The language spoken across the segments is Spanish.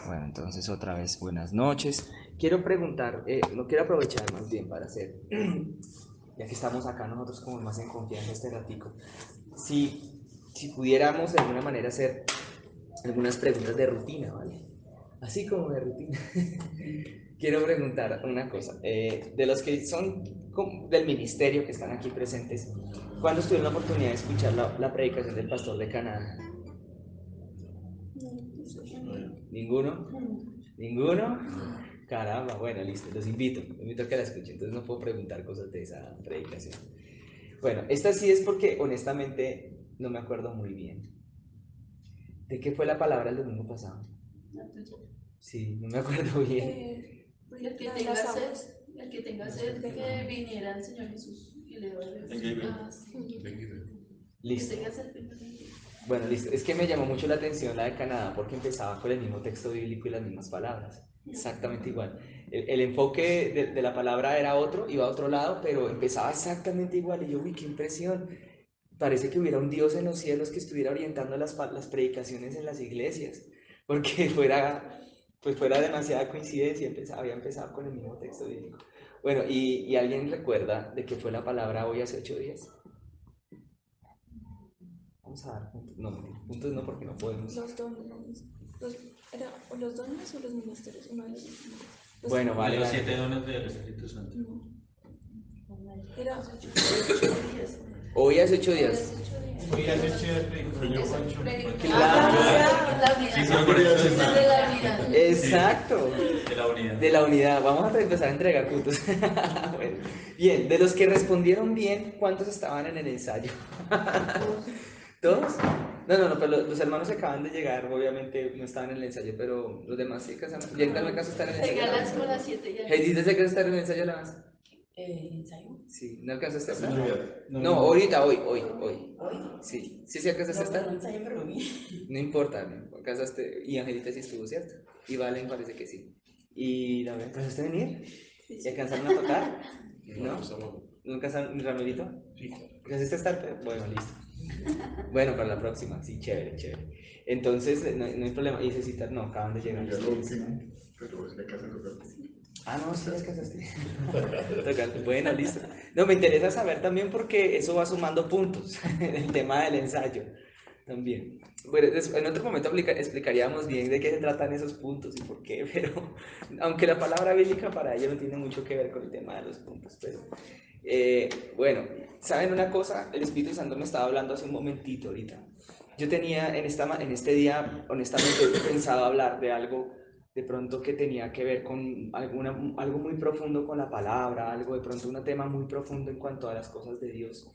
Bueno, entonces otra vez buenas noches. Quiero preguntar, no quiero aprovechar más bien para hacer, ya que estamos acá nosotros como más en confianza este ratico, si pudiéramos de alguna manera hacer algunas preguntas de rutina, ¿vale? Así como de rutina. Quiero preguntar una cosa, de los que son del ministerio que están aquí presentes, ¿cuándo tuvieron la oportunidad de escuchar la predicación del pastor de Canadá? ¿Ninguno? ¿Ninguno? Caramba, bueno, listo, los invito a que la escuchen, entonces no puedo preguntar cosas de esa predicación. Bueno, esta sí es porque honestamente no me acuerdo muy bien. ¿De qué fue la palabra el domingo pasado? La tuya. Sí, no me acuerdo bien. El que tenga sed, que viniera el Señor Jesús y le doy Listo. que tenga sed, venga. Bueno, listo. Es que me llamó mucho la atención la de Canadá porque empezaba con el mismo texto bíblico y las mismas palabras. Exactamente igual. El enfoque de la palabra era otro, iba a otro lado, pero empezaba exactamente igual. Y yo, uy, qué impresión. Parece que hubiera un Dios en los cielos que estuviera orientando las predicaciones en las iglesias. Porque fuera demasiada coincidencia, había empezado con el mismo texto bíblico. Bueno, ¿y alguien recuerda de qué fue la palabra hoy hace 8 días? Vamos a dar puntos. No, puntos no, porque no podemos. Los dones. ¿Era los dones o los ministerios? Uno de los Bueno, vale. Los 7 dones del Espíritu Santo. No. Era Hoy hace 8 días. Hoy hace 8 días predicó yo, Juancho. Exacto. De la unidad. De la unidad. Vamos a empezar a entregar puntos. Bueno, bien, de los que respondieron bien, ¿cuántos estaban en el ensayo? ¿Todos? No, pero los hermanos que acaban de llegar, obviamente no estaban en el ensayo, pero los demás sí alcanzaron. ¿Ya no alcanzó a estar en el ensayo? Llegar a las con las 7 ya. Heidi, ¿desde que estar en el ensayo la más? ¿Ensayo? Sí, ¿no alcanzaste a estar? No, No, ahorita, hoy. ¿Hoy? Sí alcanzaste a estar. No ensayo, pero lo vi. No importa, ¿no? Alcanzaste. Y Angelita sí estuvo, ¿cierto? Y Valen parece que sí. ¿Y la alcanzaste a venir? ¿Y alcanzaron a tocar? ¿No? ¿No alcanzaron, Ramirito? Sí. ¿Alcanzaste a estar? Bueno, listo. Bueno, para la próxima, sí, chévere. Entonces, no hay problema. Y necesitas, no, acaban de llegar. Ya lo último, pero es la casa de tocar. Ah, no, sí, alcanzaste. Bueno, listo. No, me interesa saber también porque eso va sumando puntos en el tema del ensayo también. Bueno, en otro momento explicaríamos bien de qué se tratan esos puntos y por qué, pero aunque la palabra bíblica para ello no tiene mucho que ver con el tema de los puntos, pero bueno, ¿saben una cosa? El Espíritu Santo me estaba hablando hace un momentito ahorita. Yo tenía en este día, honestamente, pensado hablar de algo de pronto que tenía que ver con algo muy profundo con la palabra, algo de pronto un tema muy profundo en cuanto a las cosas de Dios.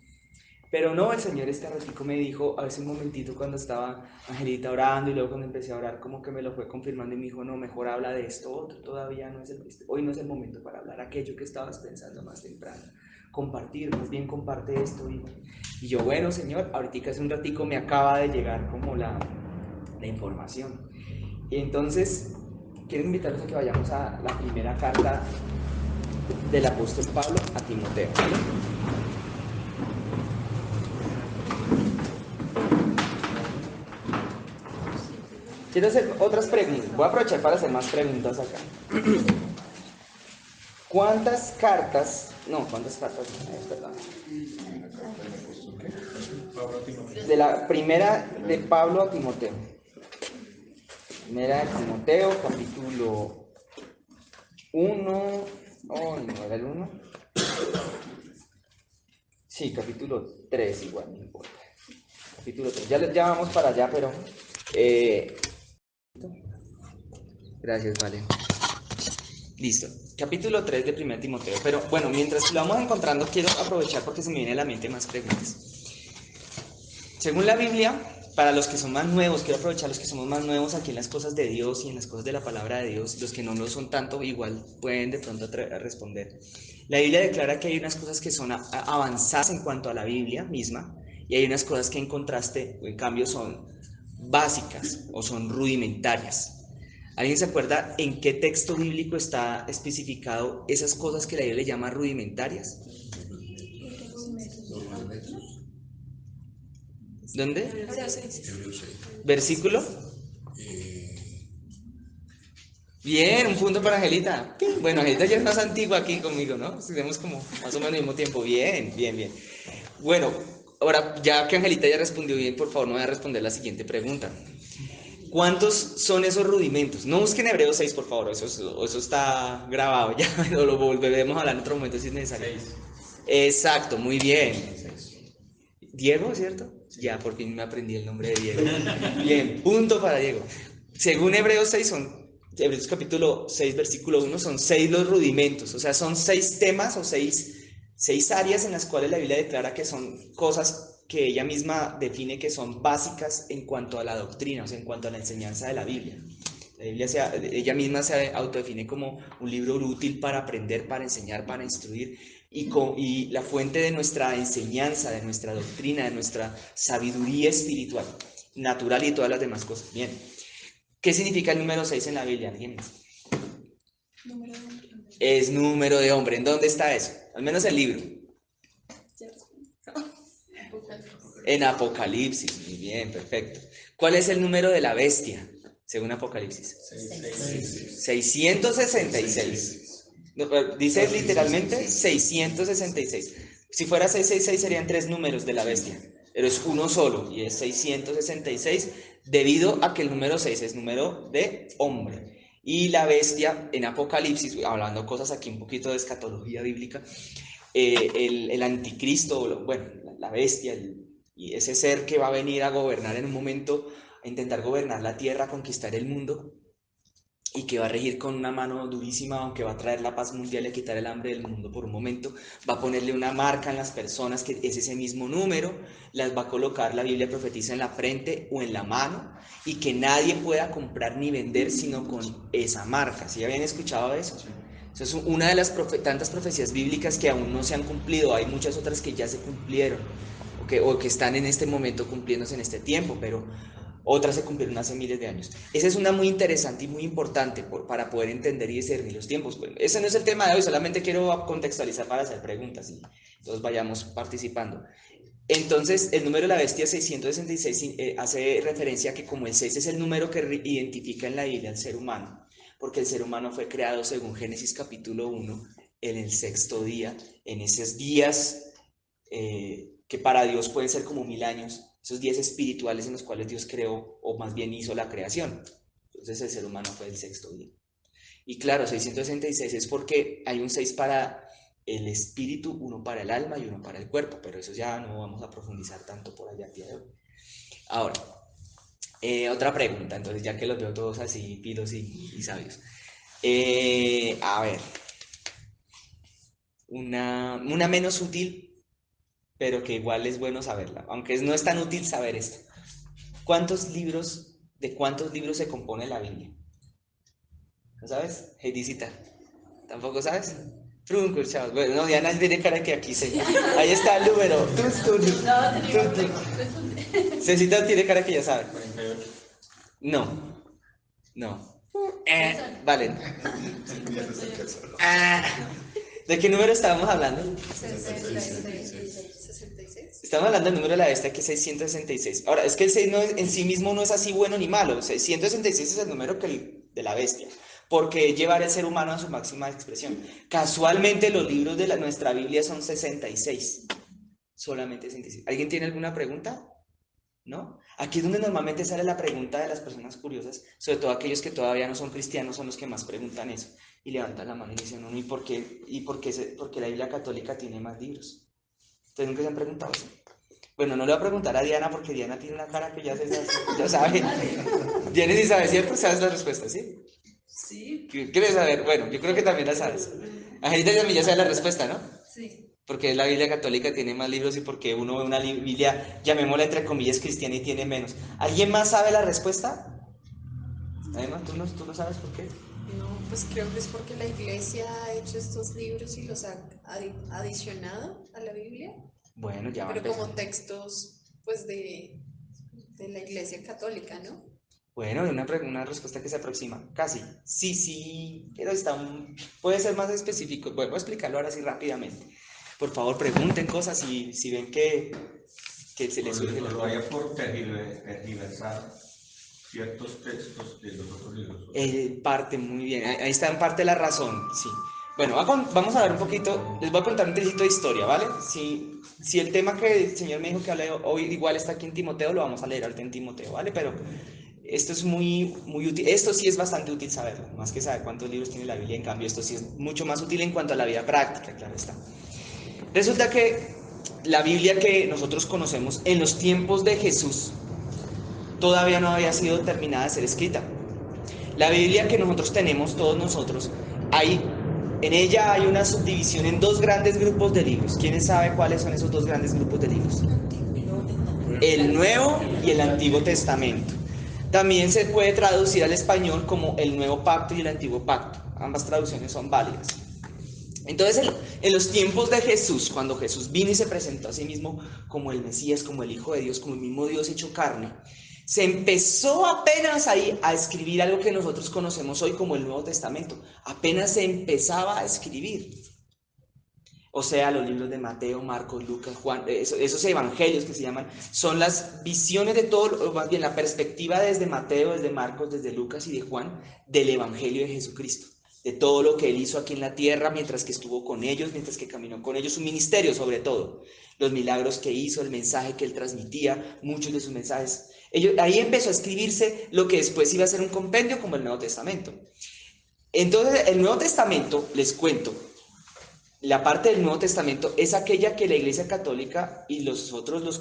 Pero no, el Señor este ratico me dijo, hace un momentito cuando estaba Angelita orando y luego cuando empecé a orar, como que me lo fue confirmando y me dijo, no, mejor habla de esto otro, todavía no es hoy no es el momento para hablar aquello que estabas pensando más temprano. Compartir, más bien comparte esto. Y yo, bueno, Señor, ahorita hace un ratico me acaba de llegar como la información. Y entonces, quiero invitarlos a que vayamos a la primera carta del apóstol Pablo a Timoteo, ¿vale? Quiero hacer otras preguntas. Voy a aprovechar para hacer más preguntas acá. ¿Cuántas cartas? Perdón. De la primera de Pablo a Timoteo. Primera de Timoteo, capítulo 1. Oh, no era el 1. Sí, capítulo 3 igual, no importa. Capítulo 3. Ya vamos para allá, pero... Gracias, vale. Listo. Capítulo 3 de 1 Timoteo. Pero bueno, mientras lo vamos encontrando, quiero aprovechar porque se me viene a la mente más preguntas. Según la Biblia, para los que son más nuevos, quiero aprovechar los que somos más nuevos aquí en las cosas de Dios y en las cosas de la palabra de Dios, los que no lo son tanto, igual pueden de pronto responder. La Biblia declara que hay unas cosas que son avanzadas en cuanto a la Biblia misma y hay unas cosas que en contraste o en cambio son básicas o son rudimentarias. ¿Alguien se acuerda en qué texto bíblico está especificado esas cosas que la Biblia le llama rudimentarias? ¿Dónde? Hebreos 6. ¿Versículo? Bien, un punto para Angelita. Bueno, Angelita ya es más antigua aquí conmigo, ¿no? Tenemos como más o menos el mismo tiempo. Bien, bien, bien. Bueno, ahora ya que Angelita ya respondió bien, por favor no voy a responder la siguiente pregunta. ¿Cuántos son esos rudimentos? No busquen Hebreos 6, por favor, eso está grabado ya, lo volveremos a hablar en otro momento si es necesario. 6. Exacto, muy bien. Diego, ¿cierto? Ya, por fin me aprendí el nombre de Diego. Bien, punto para Diego. Según Hebreos 6, Hebreos capítulo 6, versículo 1, son 6 los rudimentos, o sea, son 6 temas o 6 áreas en las cuales la Biblia declara que son cosas que ella misma define que son básicas en cuanto a la doctrina, o sea, en cuanto a la enseñanza de la Biblia. La Biblia ella misma se autodefine como un libro útil para aprender, para enseñar, para instruir, y la fuente de nuestra enseñanza, de nuestra doctrina, de nuestra sabiduría espiritual, natural y todas las demás cosas. Bien. ¿Qué significa el número 6 en la Biblia? ¿Alguien más? Número de hombre. Es número de hombre. ¿En dónde está eso? Al menos el libro. Ya respondí. En Apocalipsis. Muy bien, perfecto. ¿Cuál es el número de la bestia, según Apocalipsis? 666. Dice literalmente 666. Si fuera 666 serían 3 números de la bestia, pero es uno solo y es 666 debido a que el número 6 es número de hombre. Y la bestia en Apocalipsis, hablando cosas aquí un poquito de escatología bíblica, el anticristo, bueno, la bestia, y ese ser que va a venir a gobernar en un momento, a intentar gobernar la tierra, a conquistar el mundo, y que va a regir con una mano durísima, aunque va a traer la paz mundial y a quitar el hambre del mundo por un momento, va a ponerle una marca en las personas que es ese mismo número, las va a colocar, la Biblia profetiza, en la frente o en la mano, y que nadie pueda comprar ni vender sino con esa marca. ¿Sí habían escuchado eso? Eso es una de las tantas profecías bíblicas que aún no se han cumplido. Hay muchas otras que ya se cumplieron o que están en este momento cumpliéndose en este tiempo, pero otras se cumplieron hace miles de años. Esa es una muy interesante y muy importante para poder entender y discernir los tiempos. Bueno, ese no es el tema de hoy, solamente quiero contextualizar para hacer preguntas y todos vayamos participando. Entonces, el número de la bestia 666 hace referencia a que como el 6 es el número que identifica en la Biblia al ser humano, porque el ser humano fue creado según Génesis capítulo 1 en el sexto día, en esos días que para Dios pueden ser como 1000 años, esos días espirituales en los cuales Dios creó, o más bien hizo la creación. Entonces el ser humano fue el sexto día. Y claro, 666 es porque hay un 6 para el espíritu, uno para el alma y uno para el cuerpo, pero eso ya no vamos a profundizar tanto por allá el día de hoy. Ahora, otra pregunta, entonces ya que los veo todos así, pilos y sabios. A ver, una menos útil, pero que igual es bueno saberla, aunque no es tan útil saber esto. ¿De cuántos libros se compone la Biblia? ¿No sabes? Heidicita, ¿tampoco sabes? Trunco, chavos. Bueno, no, Diana tiene cara que aquí se... Ahí está el número. Cecita tiene cara que ya sabe. 48. No, no. Vale. ¿De qué número estábamos hablando? 66. Estamos hablando del número de la bestia, que es 666. Ahora, es que el 6 en sí mismo no es así bueno ni malo. 666 es el número de la bestia, porque es llevar al ser humano a su máxima expresión. Casualmente los libros de nuestra Biblia son 66. Solamente 66. ¿Alguien tiene alguna pregunta? ¿No? Aquí es donde normalmente sale la pregunta de las personas curiosas, sobre todo aquellos que todavía no son cristianos, son los que más preguntan eso. Y levantan la mano y dicen, no, ¿y por qué la Biblia católica tiene más libros? ¿Ustedes nunca se han preguntado eso? Bueno, no le voy a preguntar a Diana porque Diana tiene una cara que ya sabe. Diana sí sabe, ¿cierto? ¿Sabes la respuesta, sí? Sí. ¿Quieres saber? Bueno, yo creo que también la sabes. Angelita también ya sabe la respuesta, ¿no? Sí. Porque la Biblia católica tiene más libros y porque uno ve una Biblia, llamémosla entre comillas cristiana, y tiene menos. ¿Alguien más sabe la respuesta? Además, ¿tú no sabes por qué? No, pues creo que es porque la iglesia ha hecho estos libros y los ha adicionado a la Biblia, Bueno, ya va a pero empezar. como textos pues de la iglesia católica, ¿no? Bueno, una respuesta que se aproxima. Casi. Sí, pero puede ser más específico. Voy a explicarlo ahora sí rápidamente. Por favor, pregunten cosas y si ven que se les surge la Lo vaya por tergiversar. ciertos textos de los otros libros. Parte, muy bien, ahí está en parte la razón, sí. Bueno, vamos a ver un poquito, les voy a contar un trocito de historia, ¿vale? Si el tema que el Señor me dijo que hablé hoy igual está aquí en Timoteo, lo vamos a leer ahorita en Timoteo, ¿vale? Pero esto es muy útil, esto sí es bastante útil saberlo, más que saber cuántos libros tiene la Biblia, en cambio esto sí es mucho más útil en cuanto a la vida práctica, claro está. Resulta que la Biblia que nosotros conocemos en los tiempos de Jesús todavía no había sido terminada de ser escrita. La Biblia que nosotros tenemos, todos nosotros, en ella hay una subdivisión en dos grandes grupos de libros. ¿Quién sabe cuáles son esos dos grandes grupos de libros? El Nuevo y el Antiguo Testamento. También se puede traducir al español como el Nuevo Pacto y el Antiguo Pacto. Ambas traducciones son válidas. Entonces, en los tiempos de Jesús, cuando Jesús vino y se presentó a sí mismo como el Mesías, como el Hijo de Dios, como el mismo Dios hecho carne, se empezó apenas ahí a escribir algo que nosotros conocemos hoy como el Nuevo Testamento. Apenas se empezaba a escribir. O sea, los libros de Mateo, Marcos, Lucas, Juan, esos evangelios que se llaman, son las visiones de todo, o más bien la perspectiva desde Mateo, desde Marcos, desde Lucas y de Juan, del evangelio de Jesucristo. De todo lo que él hizo aquí en la tierra mientras que estuvo con ellos, mientras que caminó con ellos, su ministerio sobre todo, los milagros que hizo, el mensaje que él transmitía, muchos de sus mensajes. Ahí empezó a escribirse lo que después iba a ser un compendio como el Nuevo Testamento. Entonces, el Nuevo Testamento, les cuento, la parte del Nuevo Testamento es aquella que la Iglesia Católica y los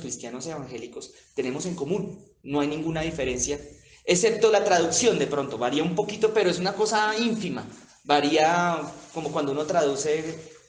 cristianos evangélicos, tenemos en común. No hay ninguna diferencia, excepto la traducción de pronto, varía un poquito, pero es una cosa ínfima. Varía como cuando uno traduce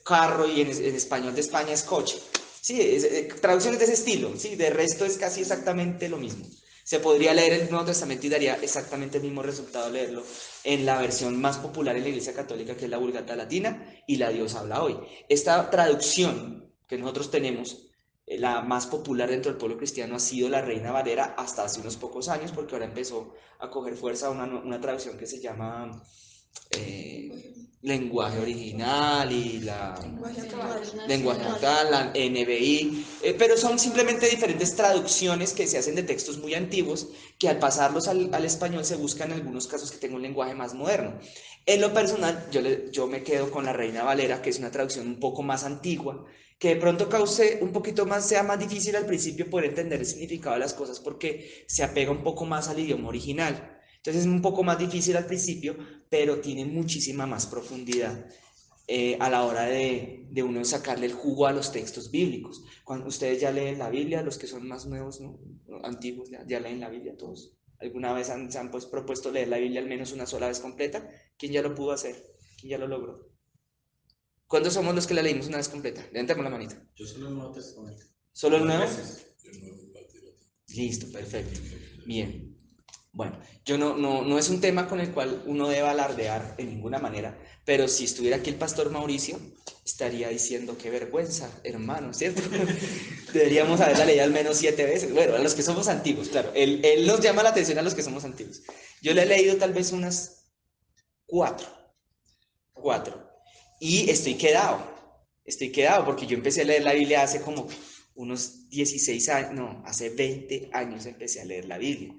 carro y en español de España es coche. Sí, traducciones de ese estilo, sí, de resto es casi exactamente lo mismo. Se podría leer el Nuevo Testamento y daría exactamente el mismo resultado leerlo en la versión más popular en la Iglesia Católica, que es la Vulgata Latina, y la Dios habla hoy. Esta traducción que nosotros tenemos, la más popular dentro del pueblo cristiano, ha sido la Reina Valera hasta hace unos pocos años, porque ahora empezó a coger fuerza una traducción que se llama lenguaje original y lenguaje actual, la NBI, pero son simplemente diferentes traducciones que se hacen de textos muy antiguos que al pasarlos al español se buscan en algunos casos que tengan un lenguaje más moderno. En lo personal, yo me quedo con la Reina Valera, que es una traducción un poco más antigua, que de pronto cause un poquito más, sea más difícil al principio poder entender el significado de las cosas porque se apega un poco más al idioma original. Entonces es un poco más difícil al principio, pero tiene muchísima más profundidad a la hora de uno sacarle el jugo a los textos bíblicos. Cuando ustedes ya leen la Biblia, los que son más nuevos, ¿no? Antiguos, ya leen la Biblia todos. ¿Alguna vez se han pues, propuesto leer la Biblia al menos una sola vez completa? ¿Quién ya lo pudo hacer? ¿Quién ya lo logró? ¿Cuántos somos los que la leímos una vez completa? Levantemos la manita. Yo solo el Nuevo Testamento. ¿Solo el Nuevo? Yo no Listo, perfecto. Bien. Bueno, yo no es un tema con el cual uno deba alardear de ninguna manera, pero si estuviera aquí el pastor Mauricio, estaría diciendo qué vergüenza, hermano, ¿cierto? Deberíamos haberla leído al menos 7 veces. Bueno, a los que somos antiguos, claro. Él nos llama la atención a los que somos antiguos. Yo le he leído tal vez unas 4. Y estoy quedado porque yo empecé a leer la Biblia hace como unos 16 años, no, hace 20 años empecé a leer la Biblia.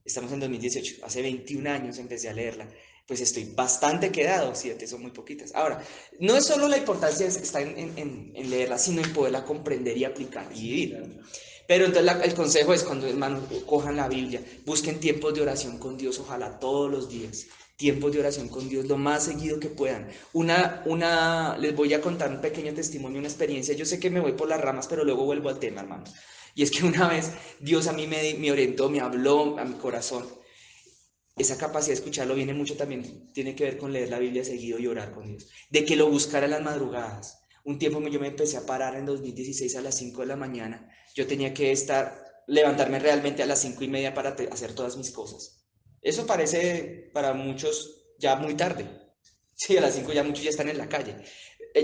Estamos en 2018, hace 21 años empecé a leerla, pues estoy bastante quedado, 7 son muy poquitas. Ahora, no es solo la importancia está en leerla, sino en poderla comprender y aplicar y vivir. Pero entonces el consejo es cuando, hermanos, cojan la Biblia, busquen tiempos de oración con Dios, ojalá todos los días, tiempos de oración con Dios lo más seguido que puedan. Les voy a contar un pequeño testimonio, una experiencia, yo sé que me voy por las ramas, pero luego vuelvo al tema, hermanos. Y es que una vez Dios a mí me orientó, me habló a mi corazón. Esa capacidad de escucharlo viene mucho también, tiene que ver con leer la Biblia seguido y orar con Dios. De que lo buscara en las madrugadas. Un tiempo yo me empecé a parar en 2016 a las 5 de la mañana. Yo tenía que levantarme realmente a las 5:30 para hacer todas mis cosas. Eso parece para muchos ya muy tarde. Sí, a las 5 ya muchos ya están en la calle.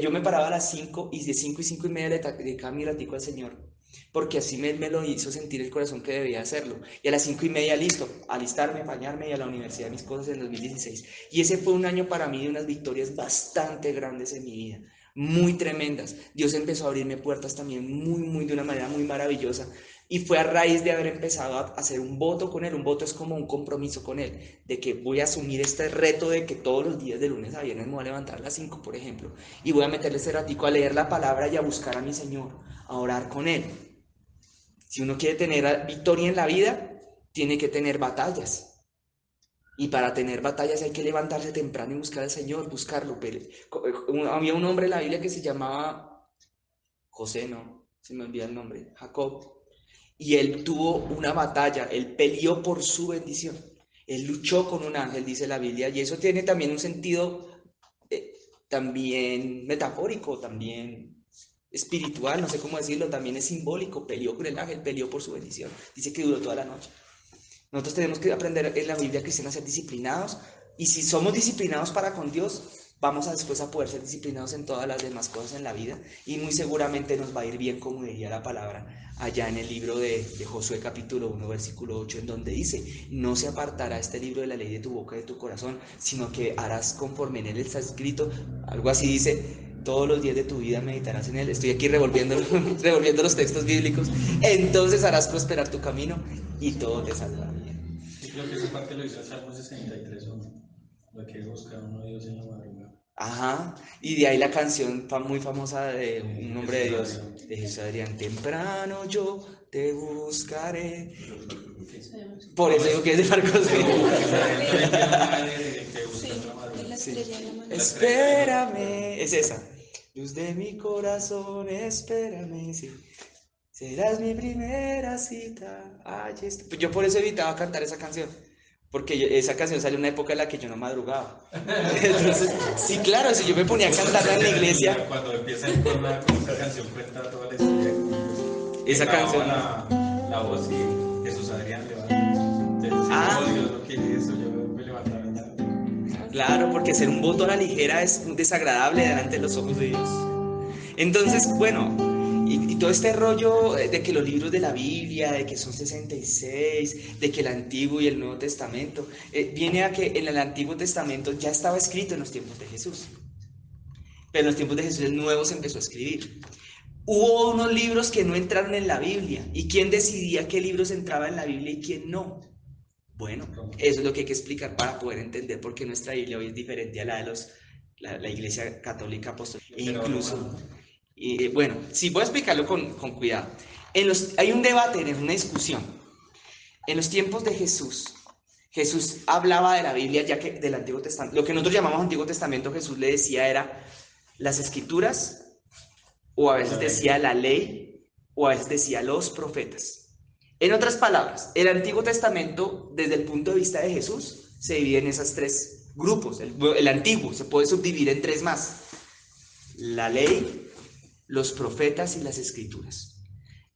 Yo me paraba a las 5 y de 5 y 5:30 le dedicaba mi ratico al Señor. Porque así me lo hizo sentir el corazón que debía hacerlo. Y a las 5:30 listo, alistarme, bañarme y a la universidad mis cosas en 2016. Y ese fue un año para mí de unas victorias bastante grandes en mi vida, muy tremendas. Dios empezó a abrirme puertas también de una manera muy maravillosa. Y fue a raíz de haber empezado a hacer un voto con él. Un voto es como un compromiso con él, de que voy a asumir este reto de que todos los días de lunes a viernes me voy a levantar a las 5, por ejemplo, y voy a meterle ese ratico a leer la palabra y a buscar a mi Señor, a orar con él. Si uno quiere tener victoria en la vida, tiene que tener batallas. Y para tener batallas hay que levantarse temprano y buscar al Señor, buscarlo. Había un hombre en la Biblia que se llamaba José, no, se me olvida el nombre, Jacob. Y él tuvo una batalla, él peleó por su bendición. Él luchó con un ángel, dice la Biblia, y eso tiene también un sentido también metafórico, también espiritual, no sé cómo decirlo, también es simbólico. Peleó con el ángel, peleó por su bendición. Dice que duró toda la noche. Nosotros tenemos que aprender en la Biblia cristiana a ser disciplinados, y si somos disciplinados para con Dios, vamos a después a poder ser disciplinados en todas las demás cosas en la vida, y muy seguramente nos va a ir bien, como diría la palabra allá en el libro de Josué capítulo 1 versículo 8, en donde dice: no se apartará este libro de la ley de tu boca y de tu corazón, sino que harás conforme en él está escrito. Algo así dice: todos los días de tu vida meditarás en él. Estoy aquí revolviendo los textos bíblicos. Entonces harás prosperar tu camino y todo te saldrá bien. Yo creo que esa parte lo dice el Salmo 63, ¿o no? Lo que busca uno a Dios en la madrugada. Ajá, y de ahí la canción muy famosa de un hombre de Dios, de Jesús Adrián: temprano yo te buscaré. Por eso digo que es de Marcos. Sí. Espérame, es esa. Luz de mi corazón, espérame, sí. Serás mi primera cita. Pues yo por eso evitaba cantar esa canción, porque esa canción salió en una época en la que yo no madrugaba. Entonces, sí, claro, si yo me ponía a cantarla en la iglesia. Cuando empiezan con esa canción, cuenta toda la historia. Esa canción. La voz y Jesús Adrián le va a decir: Dios no quiere eso, yo me levantaba. Claro, porque hacer un voto a la ligera es desagradable delante de los ojos de Dios. Entonces, bueno, y todo este rollo de que los libros de la Biblia, de que son 66, de que el Antiguo y el Nuevo Testamento, viene a que en el Antiguo Testamento ya estaba escrito en los tiempos de Jesús. Pero en los tiempos de Jesús el Nuevo se empezó a escribir. Hubo unos libros que no entraron en la Biblia. ¿Y quién decidía qué libros entraban en la Biblia y quién no? Bueno, eso es lo que hay que explicar para poder entender por qué nuestra Biblia hoy es diferente a la de la Iglesia Católica Apostólica. E incluso, bueno, sí, voy a explicarlo con cuidado. Hay un debate, una discusión. En los tiempos de Jesús hablaba de la Biblia, ya que del Antiguo Testamento, lo que nosotros llamamos Antiguo Testamento, Jesús le decía era las Escrituras, o a veces decía la ley, o a veces decía los profetas. En otras palabras, el Antiguo Testamento, desde el punto de vista de Jesús, se divide en esos tres grupos. El Antiguo se puede subdividir en tres más: la ley, los profetas y las Escrituras.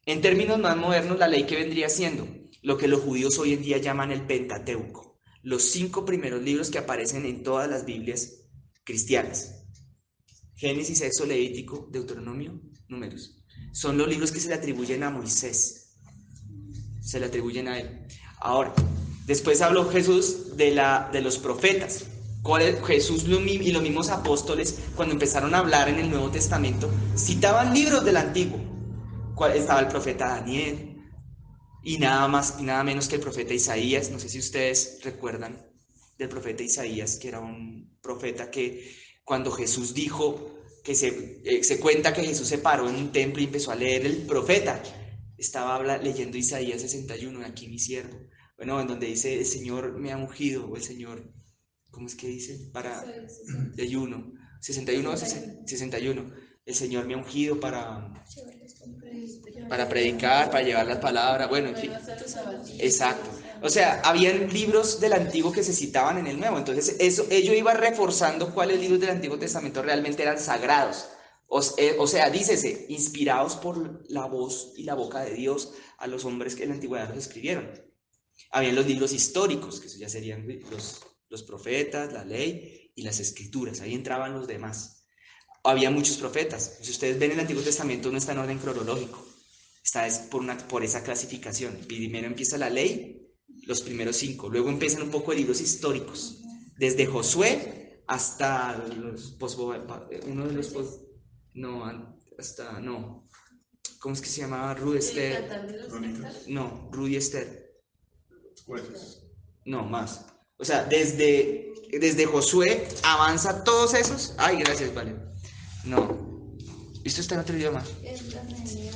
En términos más modernos, la ley, que vendría siendo lo que los judíos hoy en día llaman el Pentateuco, los 5 primeros libros que aparecen en todas las Biblias cristianas: Génesis, Éxodo, Levítico, Deuteronomio, Números. Son los libros que se le atribuyen a Moisés. Se le atribuyen a él. Ahora, después habló Jesús de los profetas. Jesús y los mismos apóstoles, cuando empezaron a hablar en el Nuevo Testamento, citaban libros del Antiguo. Estaba el profeta Daniel, y nada más y nada menos que el profeta Isaías. No sé si ustedes recuerdan del profeta Isaías, que era un profeta que, cuando Jesús dijo que se cuenta que Jesús se paró en un templo y empezó a leer, el profeta estaba leyendo Isaías 61, aquí mi siervo. Bueno, en donde dice: el Señor me ha ungido, o el Señor, ¿cómo es que dice? Para de ayuno, 61 o 61. El Señor me ha ungido para predicar, para llevar la palabra, bueno, en fin. Exacto. O sea, habían libros del Antiguo que se citaban en el Nuevo. Entonces, ello iba reforzando cuáles libros del Antiguo Testamento realmente eran sagrados. O sea, dícese, inspirados por la voz y la boca de Dios a los hombres que en la antigüedad los escribieron. Habían los libros históricos, que eso ya serían los profetas, la ley y las escrituras. Ahí entraban los demás. Había muchos profetas. Si ustedes ven el Antiguo Testamento, no está en orden cronológico. Está por esa clasificación. Primero empieza la ley, los primeros 5. Luego empiezan un poco de libros históricos. Desde Josué hasta ¿cómo es que se llamaba? Ruth Esther. Cantar de los Crónicas. Cantares. No, Ruth y Esther. Jueces. No, más. O sea, desde Josué avanza todos esos. Ay, gracias, vale. No. Esto está en otro idioma. Es la Nehemías,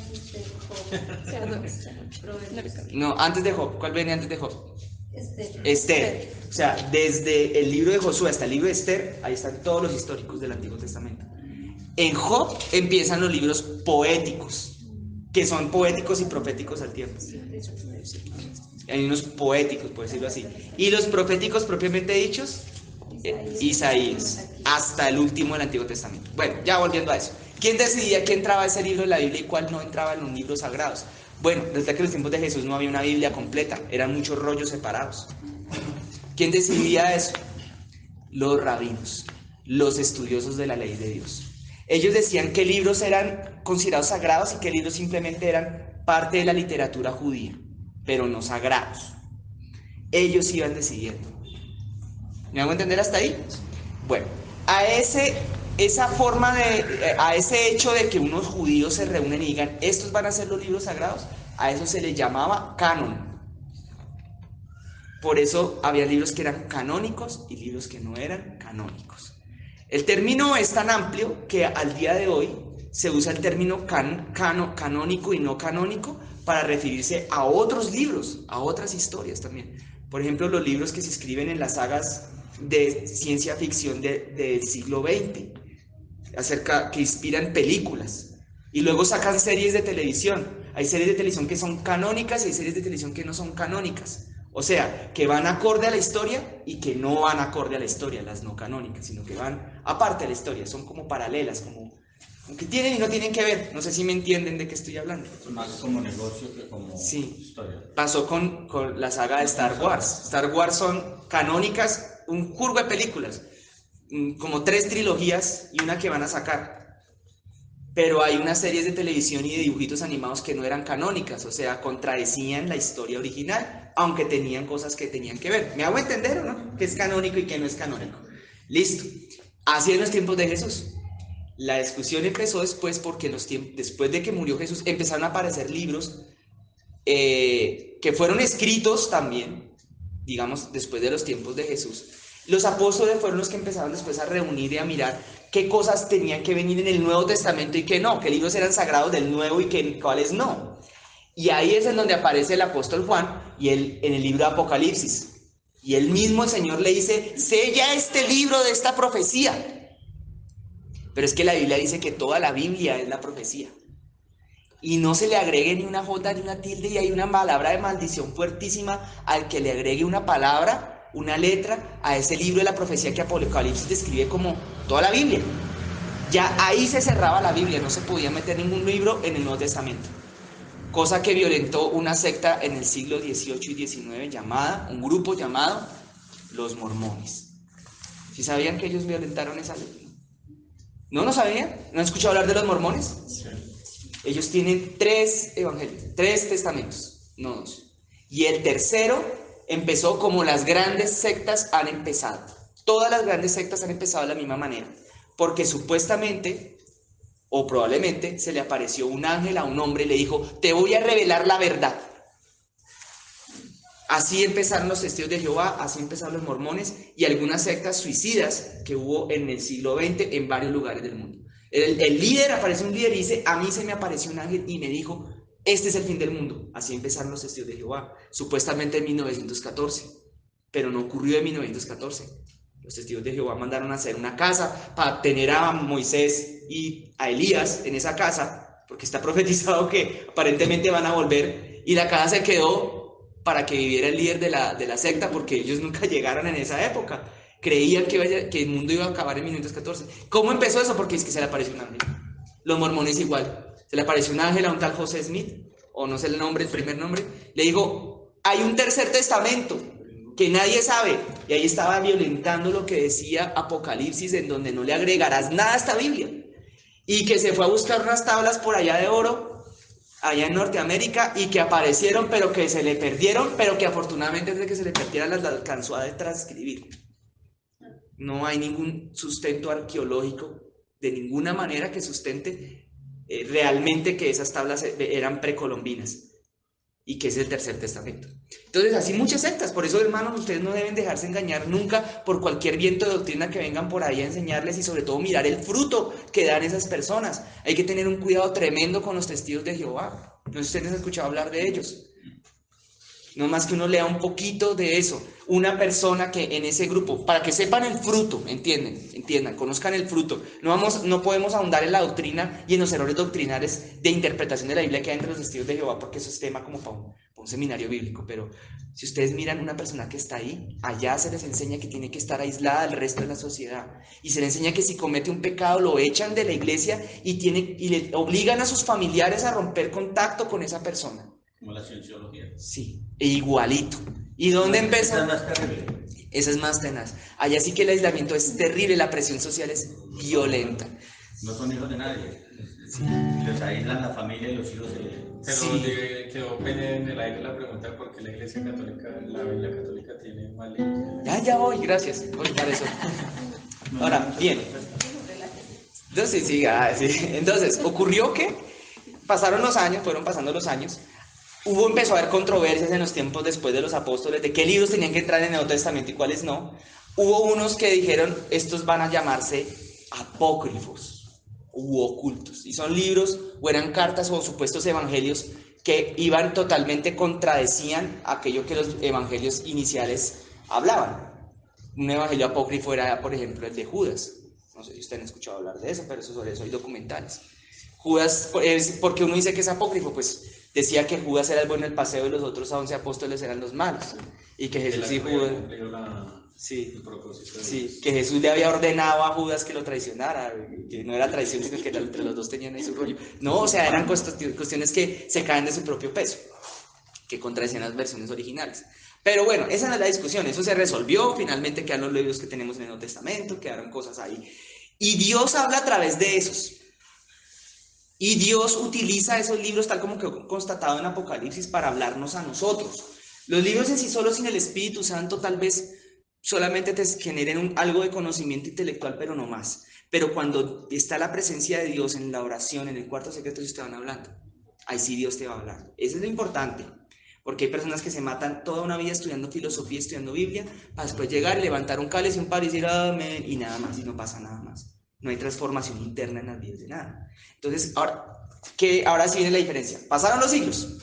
Proverbios. No, antes de Job. ¿Cuál venía antes de Job? Esther. Esther. O sea, desde el libro de Josué hasta el libro de Esther, ahí están todos los históricos del Antiguo Testamento. En Job empiezan los libros poéticos, que son poéticos y proféticos al tiempo. Hay unos poéticos, por decirlo así. Y los proféticos propiamente dichos, Isaías, hasta el último del Antiguo Testamento. Bueno, ya volviendo a eso. ¿Quién decidía qué entraba a ese libro de la Biblia y cuál no entraba en los libros sagrados? Bueno, desde que en los tiempos de Jesús no había una Biblia completa, eran muchos rollos separados. ¿Quién decidía eso? Los rabinos, los estudiosos de la ley de Dios. Ellos decían qué libros eran considerados sagrados y qué libros simplemente eran parte de la literatura judía, pero no sagrados. Ellos iban decidiendo. ¿Me hago entender hasta ahí? Bueno, a ese hecho de que unos judíos se reúnen y digan, estos van a ser los libros sagrados, a eso se le llamaba canon. Por eso había libros que eran canónicos y libros que no eran canónicos. El término es tan amplio que al día de hoy se usa el término canónico y no canónico para referirse a otros libros, a otras historias también. Por ejemplo, los libros que se escriben en las sagas de ciencia ficción del siglo XX, que inspiran películas, y luego sacan series de televisión. Hay series de televisión que son canónicas y hay series de televisión que no son canónicas. O sea, que van acorde a la historia y que no van acorde a la historia, las no canónicas, sino que van aparte de la historia, son como paralelas, como que tienen y no tienen que ver. No sé si me entienden de qué estoy hablando. Es más como negocio que como historia. Pasó con la saga de Star Wars. Star Wars son canónicas, un jurgo de películas, como 3 trilogías y una que van a sacar. Pero hay unas series de televisión y de dibujitos animados que no eran canónicas, o sea, contradecían la historia original, aunque tenían cosas que tenían que ver. ¿Me hago entender o no? ¿Qué es canónico y qué no es canónico? Listo. Así en los tiempos de Jesús. La discusión empezó después porque después de que murió Jesús empezaron a aparecer libros que fueron escritos también, digamos, después de los tiempos de Jesús. Los apóstoles fueron los que empezaron después a reunir y a mirar qué cosas tenían que venir en el Nuevo Testamento y qué no, qué libros eran sagrados del Nuevo y cuáles no. Y ahí es en donde aparece el apóstol Juan en el libro de Apocalipsis. Y el mismo Señor le dice, sella este libro de esta profecía. Pero es que la Biblia dice que toda la Biblia es la profecía. Y no se le agregue ni una jota ni una tilde, y hay una palabra de maldición fuertísima al que le agregue una palabra, una letra a ese libro de la profecía que Apocalipsis describe como toda la Biblia. Ya ahí se cerraba la Biblia, no se podía meter ningún libro en el Nuevo Testamento. Cosa que violentó una secta en el siglo XVIII y XIX un grupo llamado los mormones. ¿Sí sabían que ellos violentaron esa ley? ¿No sabían? ¿No han escuchado hablar de los mormones? Sí. Ellos tienen 3 evangelios, 3 testamentos, no 2. Y el tercero empezó como las grandes sectas han empezado. Todas las grandes sectas han empezado de la misma manera. Porque supuestamente, o probablemente, se le apareció un ángel a un hombre y le dijo, te voy a revelar la verdad. Así empezaron los testigos de Jehová, así empezaron los mormones y algunas sectas suicidas que hubo en el siglo XX en varios lugares del mundo. El líder, aparece un líder y dice, a mí se me apareció un ángel y me dijo, este es el fin del mundo. Así empezaron los testigos de Jehová, supuestamente en 1914, pero no ocurrió en 1914. Los testigos de Jehová mandaron a hacer una casa para tener a Moisés y a Elías en esa casa, porque está profetizado que aparentemente van a volver, y la casa se quedó para que viviera el líder de la secta, porque ellos nunca llegaron en esa época. Creían que el mundo iba a acabar en 1914. ¿Cómo empezó eso? Porque es que se le apareció un ángel. Los mormones igual. Se le apareció un ángel a un tal José Smith, o no sé el nombre, el primer nombre. Le dijo, hay un tercer testamento que nadie sabe. Y ahí estaba violentando lo que decía Apocalipsis, en donde no le agregarás nada a esta Biblia. Y que se fue a buscar unas tablas por allá de oro, allá en Norteamérica, y que aparecieron, pero que se le perdieron, pero que afortunadamente antes de que se le perdieran las alcanzó a transcribir. No hay ningún sustento arqueológico de ninguna manera que sustente realmente que esas tablas eran precolombinas y que es el Tercer Testamento. Entonces, así muchas sectas. Por eso, hermanos, ustedes no deben dejarse engañar nunca por cualquier viento de doctrina que vengan por ahí a enseñarles, y sobre todo mirar el fruto que dan esas personas. Hay que tener un cuidado tremendo con los testigos de Jehová. No sé si ustedes han escuchado hablar de ellos. No más que uno lea un poquito de eso. Una persona que en ese grupo, para que sepan el fruto, entiendan, conozcan el fruto. No podemos ahondar en la doctrina y en los errores doctrinales de interpretación de la Biblia que hay entre los testigos de Jehová, porque eso es tema como para un seminario bíblico. Pero si ustedes miran una persona que está ahí, allá se les enseña que tiene que estar aislada del resto de la sociedad. Y se les enseña que si comete un pecado lo echan de la iglesia y le obligan a sus familiares a romper contacto con esa persona. Como la cienciología. Sí, igualito. ¿Y dónde empezó? Esa es más terrible. Esa es más tenaz. Allá sí que el aislamiento es terrible, la presión social es violenta. No son hijos de nadie. Sí. Les aíslan la familia y los hijos de... Pero Sí. quedó en el aire la pregunta de por qué la Iglesia Católica, la Biblia Católica tiene más leyes. Ya voy, gracias por dar eso. Ahora, bien. Entonces, sí. Entonces, ocurrió que fueron pasando los años. Empezó a haber controversias en los tiempos después de los apóstoles de qué libros tenían que entrar en el Nuevo Testamento y cuáles no. Hubo unos que dijeron, estos van a llamarse apócrifos u ocultos. Y son libros o eran cartas o supuestos evangelios que contradecían aquello que los evangelios iniciales hablaban. Un evangelio apócrifo era, por ejemplo, el de Judas. No sé si ustedes han escuchado hablar de eso, pero sobre eso hay documentales. Judas, porque uno dice que es apócrifo, pues decía que Judas era el bueno del paseo y los otros 11 apóstoles eran los malos. Y que Jesús y Judas... Sí, que Jesús le había ordenado a Judas que lo traicionara, que no era traición, sino que entre los dos tenían ahí su rollo. No, o sea, eran cuestiones que se caen de su propio peso, que contradecían las versiones originales. Pero bueno, esa no es la discusión, eso se resolvió, finalmente quedaron los libros que tenemos en el Nuevo Testamento, quedaron cosas ahí. Y Dios habla a través de esos. Y Dios utiliza esos libros, tal como quedó constatado en Apocalipsis, para hablarnos a nosotros. Los libros en sí solos, sin el Espíritu Santo, tal vez solamente te generen algo de conocimiento intelectual, pero no más. Pero cuando está la presencia de Dios en la oración, en el cuarto secreto, ellos te van hablando. Ahí sí Dios te va a hablar. Eso es lo importante. Porque hay personas que se matan toda una vida estudiando filosofía, estudiando Biblia, para después llegar, levantar un cáliz y un par y decir amén, y nada más, y no pasa nada más. No hay transformación interna en las vidas de nada. Entonces, ahora sí viene la diferencia. Pasaron los siglos,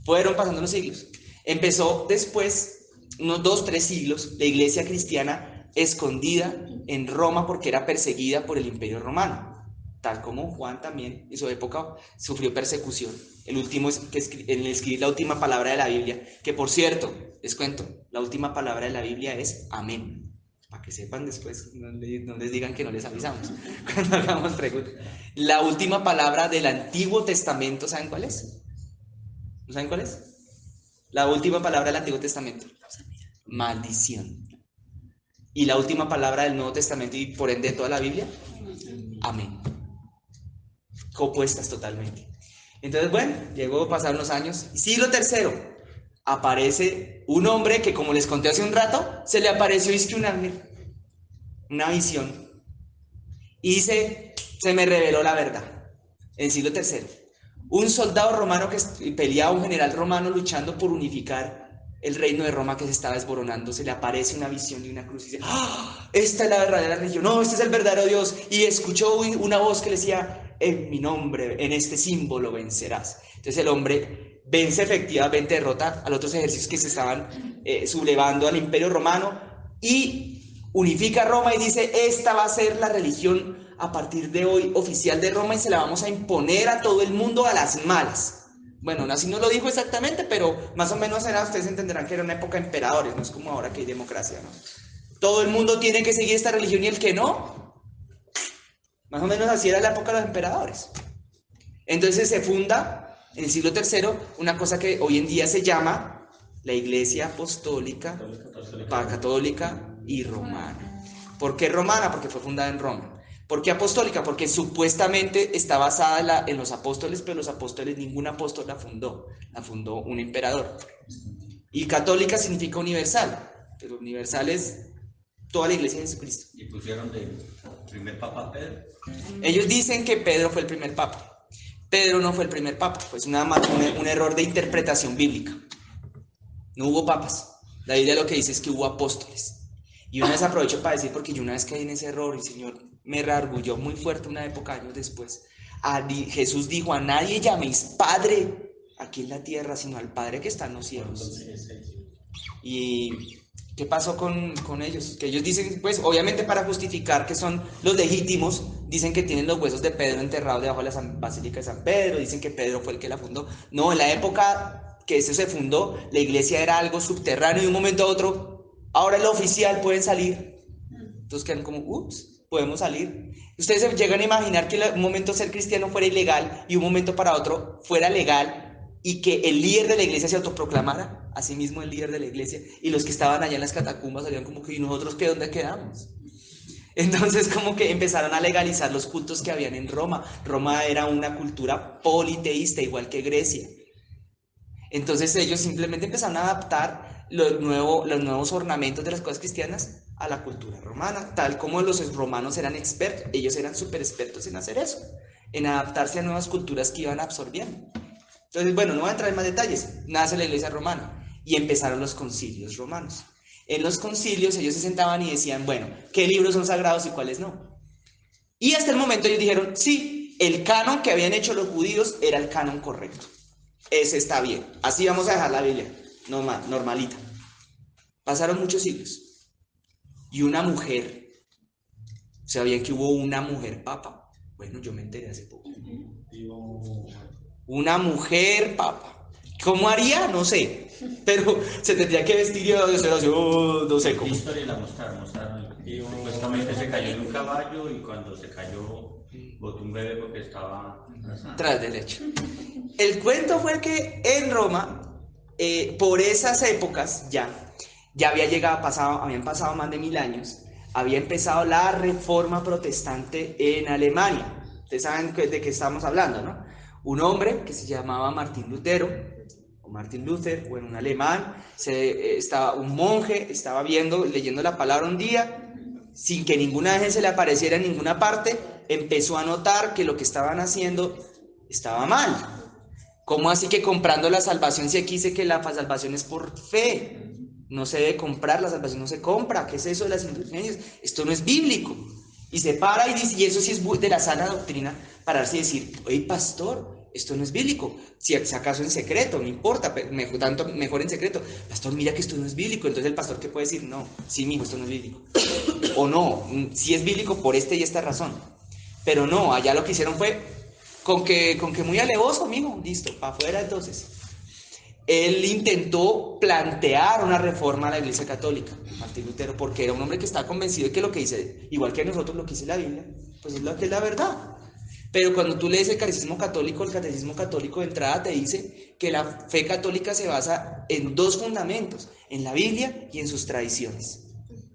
fueron pasando los siglos. Empezó después, unos 2-3 siglos, la iglesia cristiana escondida en Roma porque era perseguida por el Imperio Romano. Tal como Juan también en su época sufrió persecución. El último es en escribir la última palabra de la Biblia, que por cierto, les cuento, la última palabra de la Biblia es amén. Para que sepan después, no les digan que no les avisamos cuando hagamos preguntas. La última palabra del Antiguo Testamento, ¿saben cuál es? ¿No saben cuál es? La última palabra del Antiguo Testamento. Maldición. Y la última palabra del Nuevo Testamento y por ende de toda la Biblia, amén. Opuestas totalmente. Entonces, bueno, pasaron los años. Siglo III, aparece un hombre que, como les conté hace un rato, se le apareció un ángel, una visión, y dice, se me reveló la verdad. En el siglo III, un soldado romano que peleaba, un general romano luchando por unificar el reino de Roma que se estaba desboronando, se le aparece una visión de una cruz y dice, ¡ah! Esta es la verdadera religión, no, este es el verdadero Dios. Y escuchó una voz que le decía, en mi nombre, en este símbolo vencerás. Entonces el hombre vence efectivamente, derrota a los otros ejércitos que se estaban sublevando al Imperio Romano y unifica Roma y dice, esta va a ser la religión a partir de hoy oficial de Roma y se la vamos a imponer a todo el mundo a las malas. Bueno, así no lo dijo exactamente, pero más o menos ustedes entenderán que era una época de emperadores, no es como ahora que hay democracia, ¿no? Todo el mundo tiene que seguir esta religión y el que no, más o menos así era la época de los emperadores. Entonces se funda en el siglo III una cosa que hoy en día se llama la Iglesia Apostólica, Católica y Romana. ¿Por qué romana? Porque fue fundada en Roma. ¿Por qué apostólica? Porque supuestamente está basada en los apóstoles, pero los apóstoles, ningún apóstol la fundó un emperador. Y católica significa universal, pero universal es toda la iglesia de Jesucristo. Y pusieron de primer papa Pedro. Ellos dicen que Pedro fue el primer papa, Pedro no fue el primer papa, fue un error de interpretación bíblica. No hubo papas. La Biblia lo que dice es que hubo apóstoles. Y una vez aprovecho para decir, porque yo una vez caí en ese error y el Señor me reargulló muy fuerte una época, años después. Jesús dijo: a nadie llaméis Padre aquí en la tierra, sino al Padre que está en los cielos. ¿Y qué pasó con ellos? Que ellos dicen, pues obviamente para justificar que son los legítimos, dicen que tienen los huesos de Pedro enterrados debajo de la Basílica de San Pedro, dicen que Pedro fue el que la fundó. No, en la época que eso se fundó, la iglesia era algo subterráneo y de un momento a otro, ahora es lo oficial, pueden salir. Entonces quedan como, ups, podemos salir. Ustedes se llegan a imaginar que un momento ser cristiano fuera ilegal y un momento para otro fuera legal, y que el líder de la iglesia se autoproclamara, así mismo el líder de la iglesia, y los que estaban allá en las catacumbas salían como que, ¿y nosotros qué? ¿Dónde quedamos? Entonces como que empezaron a legalizar los cultos que habían en Roma. Roma era una cultura politeísta, igual que Grecia. Entonces ellos simplemente empezaron a adaptar los nuevos ornamentos de las cosas cristianas a la cultura romana, tal como los romanos eran expertos. Ellos eran súper expertos en hacer eso, en adaptarse a nuevas culturas que iban absorbiendo. Entonces, bueno, no voy a entrar en más detalles. Nace la iglesia romana y empezaron los concilios romanos. En los concilios ellos se sentaban y decían, bueno, ¿qué libros son sagrados y cuáles no? Y hasta el momento ellos dijeron, sí, el canon que habían hecho los judíos era el canon correcto. Ese está bien. Así vamos a dejar la Biblia, normalita. Pasaron muchos siglos. Y una mujer, ¿sabían que hubo una mujer papa? Bueno, yo me enteré hace poco. Una mujer papa. ¿Cómo haría? No sé. Pero se tendría que vestir y hacer así, no sé cómo. La historia la mostraron. Supuestamente se cayó en un caballo y cuando se cayó botó un bebé porque estaba tras del hecho. El cuento fue que en Roma, por esas épocas ya habían pasado más de 1000 años, había empezado la Reforma Protestante en Alemania. Ustedes saben de qué estamos hablando, ¿no? Un hombre que se llamaba Martín Lutero, o Martin Luther, bueno, un alemán, un monje, estaba leyendo la palabra un día, sin que ningún ángel se le apareciera en ninguna parte, empezó a notar que lo que estaban haciendo estaba mal. ¿Cómo así que comprando la salvación, si aquí dice que la salvación es por fe? No se debe comprar, la salvación no se compra. ¿Qué es eso de las indulgencias? Esto no es bíblico. Y se para y dice, y eso sí es de la sana doctrina, pararse y decir, oye, pastor, esto no es bíblico. Si acaso en secreto, no importa, mejor en secreto. Pastor, mira que esto no es bíblico. Entonces el pastor, ¿qué puede decir? No, sí, mijo, esto no es bíblico. O no, sí es bíblico por esta y esta razón. Pero no, allá lo que hicieron fue, con que muy alevoso, mijo, listo, para afuera entonces. Él intentó plantear una reforma a la Iglesia Católica, Martín Lutero, porque era un hombre que estaba convencido de que lo que dice, igual que nosotros lo que dice la Biblia, pues es lo que es la verdad. Pero cuando tú lees el catecismo católico de entrada te dice que la fe católica se basa en dos fundamentos, en la Biblia y en sus tradiciones.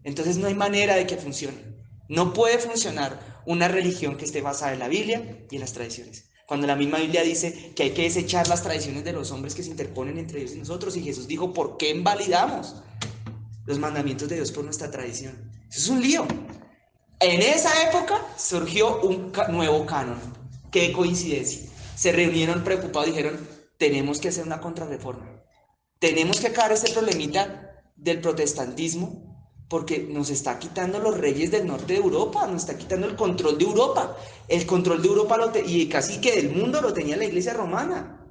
Entonces no hay manera de que funcione. No puede funcionar una religión que esté basada en la Biblia y en las tradiciones. Cuando la misma Biblia dice que hay que desechar las tradiciones de los hombres que se interponen entre Dios y nosotros, y Jesús dijo, ¿por qué invalidamos los mandamientos de Dios por nuestra tradición? Eso es un lío. En esa época surgió un nuevo canon. ¡Qué coincidencia! Se reunieron preocupados y dijeron, tenemos que hacer una contrarreforma. Tenemos que acabar este problemita del protestantismo porque nos está quitando los reyes del norte de Europa, nos está quitando el control de Europa. El control de Europa y casi que del mundo lo tenía la iglesia romana.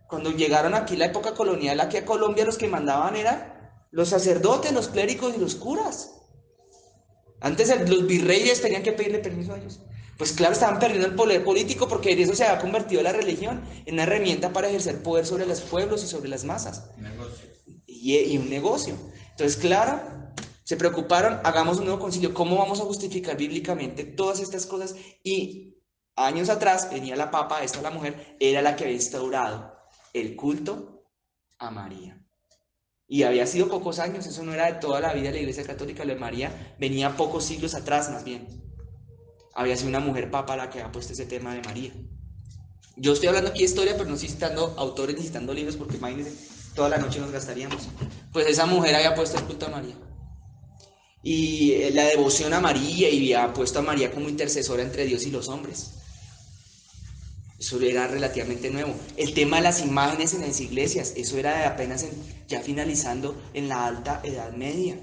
Cuando llegaron aquí la época colonial, aquí a Colombia los que mandaban eran los sacerdotes, los clérigos y los curas. Antes los virreyes tenían que pedirle permiso a ellos. Pues claro, estaban perdiendo el poder político porque en eso se había convertido la religión en una herramienta para ejercer poder sobre los pueblos y sobre las masas. negocio. Y un negocio. Entonces, claro, se preocuparon, hagamos un nuevo concilio. ¿Cómo vamos a justificar bíblicamente todas estas cosas? Y años atrás venía la papa, la mujer, era la que había instaurado el culto a María. Y había sido pocos años, eso no era de toda la vida de la Iglesia Católica. Lo de María venía pocos siglos atrás, más bien. Había sido una mujer papa la que había puesto ese tema de María. Yo estoy hablando aquí de historia, pero no estoy citando autores ni citando libros, porque imagínense, toda la noche nos gastaríamos. Pues esa mujer había puesto el culto a María. Y la devoción a María, y había puesto a María como intercesora entre Dios y los hombres. Eso era relativamente nuevo. El tema de las imágenes en las iglesias, eso era apenas ya finalizando en la Alta Edad Media.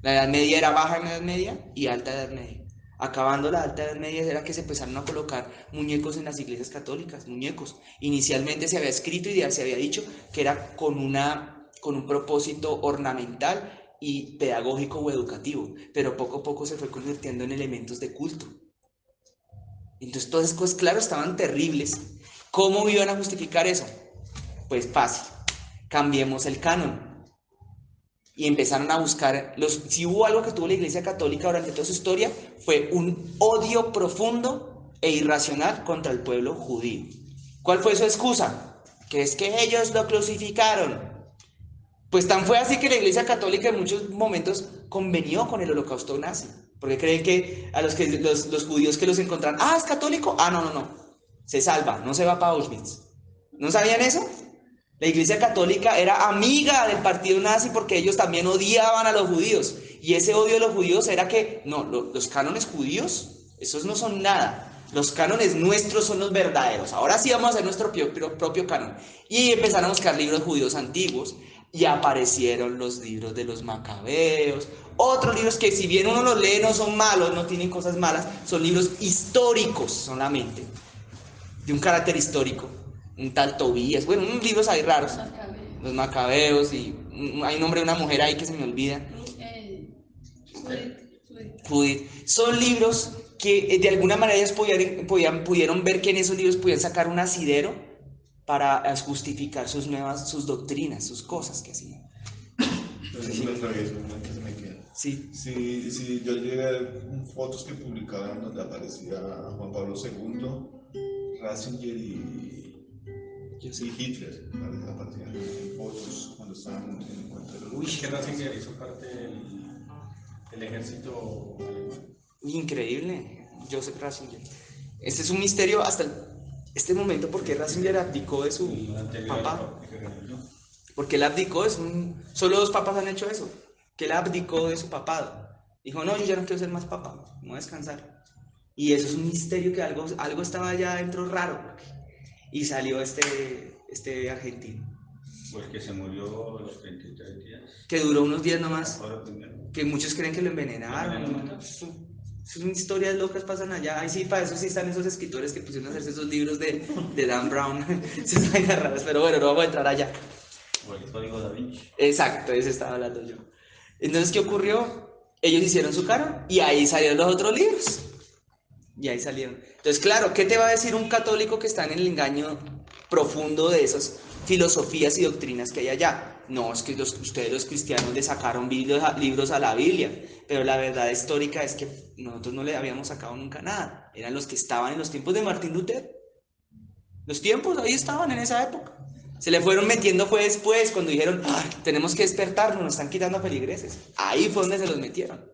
La Edad Media era Baja Edad Media y Alta Edad Media. Acabando la Alta Edad Media era que se empezaron a colocar muñecos en las iglesias católicas, muñecos. Inicialmente se había escrito y ya se había dicho que era con un propósito ornamental y pedagógico o educativo, pero poco a poco se fue convirtiendo en elementos de culto. Entonces todas esas cosas, claro, estaban terribles. ¿Cómo iban a justificar eso? Pues fácil, cambiemos el canon. Y empezaron a buscar, si hubo algo que tuvo la Iglesia Católica durante toda su historia, fue un odio profundo e irracional contra el pueblo judío. ¿Cuál fue su excusa? Que es que ellos lo crucificaron. Pues tan fue así que la Iglesia Católica en muchos momentos convenió con el holocausto nazi. Porque creen que a los judíos que los encontraron, ¿es católico? No. Se salva, no se va para Auschwitz. ¿No sabían eso? La Iglesia Católica era amiga del partido nazi porque ellos también odiaban a los judíos. Y ese odio de los judíos era que, los cánones judíos, esos no son nada. Los cánones nuestros son los verdaderos. Ahora sí vamos a hacer nuestro propio canon. Y empezaron a buscar libros judíos antiguos. Y aparecieron los libros de los macabeos. Otros libros que si bien uno los lee no son malos, no tienen cosas malas. Son libros históricos solamente. De un carácter histórico. Un tal Tobías, unos libros ahí raros, los macabeos, y hay un nombre de una mujer ahí que se me olvida, Judith. Son libros que de alguna manera ellos pudieron ver que en esos libros podían sacar un asidero para justificar sus doctrinas, sus cosas que hacían. Sí. Sí, yo llegué a ver fotos que publicaban donde aparecía Juan Pablo II, Ratzinger y Hitler. Aparecían fotos cuando estaban en encuentro. Que Ratzinger hizo parte del ejército alemán. Increíble, Joseph Ratzinger. Este es un misterio hasta este momento, porque Ratzinger abdicó de su papá. Porque él abdicó, solo 2 papas han hecho eso, que él abdicó de su papado. Dijo, no, yo ya no quiero ser más papa, me voy a descansar. Y eso es un misterio, que algo estaba allá adentro raro. Y salió este argentino. Pues que se murió a los 33 días. Que duró unos días nomás. Que muchos creen que lo envenenaron. Son historias locas pasan allá. Ay, sí, para eso sí están esos escritores que pusieron a hacerse esos libros de Dan Brown. Esas vainas raras, pero bueno, no vamos a entrar allá. O el Código Da Vinci. Exacto, de eso estaba hablando yo. Entonces, ¿qué ocurrió? Ellos hicieron su canon y ahí salieron los otros libros. Y ahí salieron. Entonces, claro, ¿qué te va a decir un católico que está en el engaño profundo de esas filosofías y doctrinas que hay allá? No, es que ustedes los cristianos le sacaron libros a la Biblia, pero la verdad histórica es que nosotros no le habíamos sacado nunca nada. Eran los que estaban en los tiempos de Martín Lutero. Los tiempos ahí estaban en esa época. Se le fueron metiendo fue después, cuando dijeron, tenemos que despertarnos, nos están quitando a feligreses. Ahí fue donde se los metieron.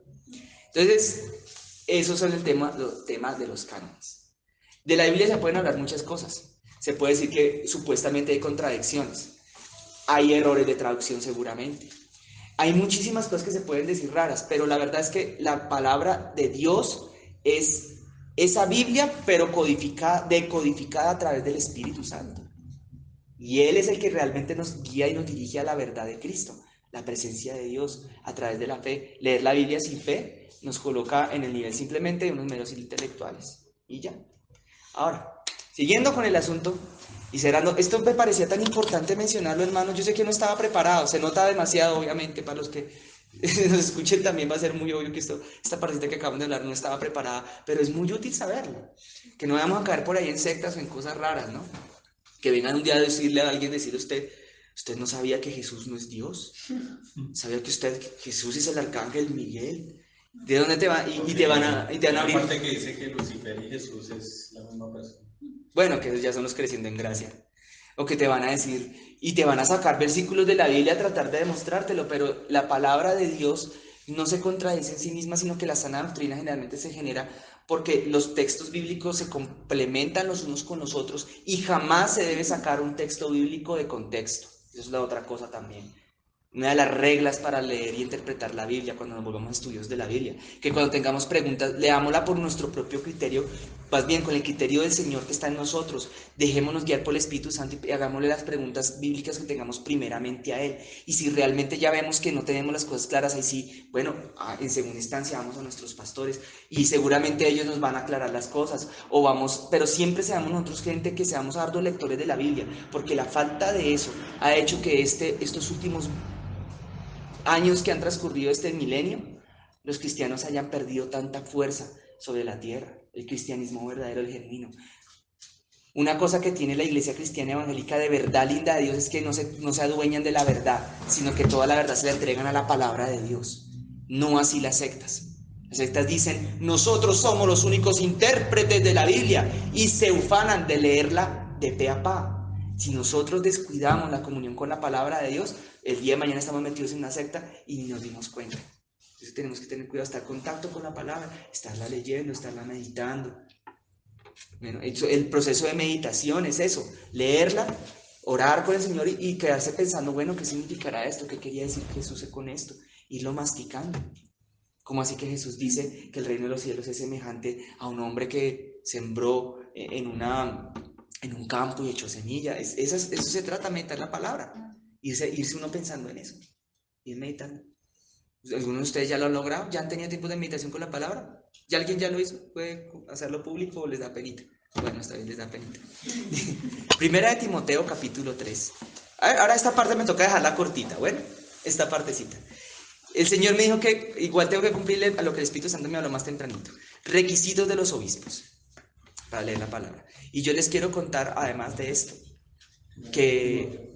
Entonces, esos son los temas de los cánones. De la Biblia se pueden hablar muchas cosas. Se puede decir que supuestamente hay contradicciones. Hay errores de traducción seguramente. Hay muchísimas cosas que se pueden decir raras, pero la verdad es que la palabra de Dios es esa Biblia, pero decodificada a través del Espíritu Santo. Y Él es el que realmente nos guía y nos dirige a la verdad de Cristo. La presencia de Dios a través de la fe. Leer la Biblia sin fe nos coloca en el nivel simplemente de unos meros intelectuales. Y ya. Ahora, siguiendo con el asunto y cerrando, esto me parecía tan importante mencionarlo, hermano. Yo sé que no estaba preparado, se nota demasiado, obviamente, para los que nos escuchen también va a ser muy obvio que esta partita que acabamos de hablar no estaba preparada, pero es muy útil saberlo. Que no vamos a caer por ahí en sectas o en cosas raras, ¿no? Que vengan un día a decirle a alguien, decirle a usted no sabía que Jesús no es Dios. ¿Sabía que Jesús es el arcángel Miguel? ¿De dónde te va? Y te van a abrir. Aparte que dice que Lucifer y Jesús es la misma persona. Bueno, que esos ya son los creciendo en gracia. O que te van a decir, y te van a sacar versículos de la Biblia a tratar de demostrártelo, pero la palabra de Dios no se contradice en sí misma, sino que la sana doctrina generalmente se genera porque los textos bíblicos se complementan los unos con los otros y jamás se debe sacar un texto bíblico de contexto. Eso es la otra cosa también. Una de las reglas para leer y interpretar la Biblia cuando nos volvamos a estudios de la Biblia, que cuando tengamos preguntas, leámosla por nuestro propio criterio más bien con el criterio del Señor que está en nosotros. Dejémonos guiar por el Espíritu Santo y hagámosle las preguntas bíblicas que tengamos primeramente a Él. Y si realmente ya vemos que no tenemos las cosas claras, ahí sí, bueno, en segunda instancia vamos a nuestros pastores y seguramente ellos nos van a aclarar las cosas. O vamos, pero siempre seamos nosotros gente que seamos arduos lectores de la Biblia, porque la falta de eso ha hecho que estos últimos años que han transcurrido este milenio, los cristianos hayan perdido tanta fuerza sobre la tierra. El cristianismo verdadero, el genuino. Una cosa que tiene la iglesia cristiana evangélica de verdad linda de Dios es que no se adueñan de la verdad, sino que toda la verdad se la entregan a la palabra de Dios. No así las sectas. Las sectas dicen, nosotros somos los únicos intérpretes de la Biblia, y se ufanan de leerla de pe a pa. Si nosotros descuidamos la comunión con la palabra de Dios, el día de mañana estamos metidos en una secta y ni nos dimos cuenta. Entonces tenemos que tener cuidado, estar en contacto con la palabra, estarla leyendo, estarla meditando. Bueno, el proceso de meditación es eso, leerla, orar con el Señor y quedarse pensando, bueno, ¿qué significará esto? ¿Qué quería decir Jesús con esto? Irlo masticando. Como así que Jesús dice que el reino de los cielos es semejante a un hombre que sembró en un campo y echó semilla? Eso se trata, meditar la palabra, irse uno pensando en eso, ir meditando. ¿Algunos de ustedes ya lo han logrado? ¿Ya han tenido tiempo de meditación con la palabra? ¿Ya alguien ya lo hizo? ¿Puede hacerlo público o les da penita? Bueno, esta vez les da penita. Primera de Timoteo, capítulo 3. Ahora esta parte me toca dejarla cortita, bueno, esta partecita. El Señor me dijo que igual tengo que cumplirle a lo que el Espíritu Santo me habló más tempranito. Requisitos de los obispos para leer la palabra. Y yo les quiero contar, además de esto, que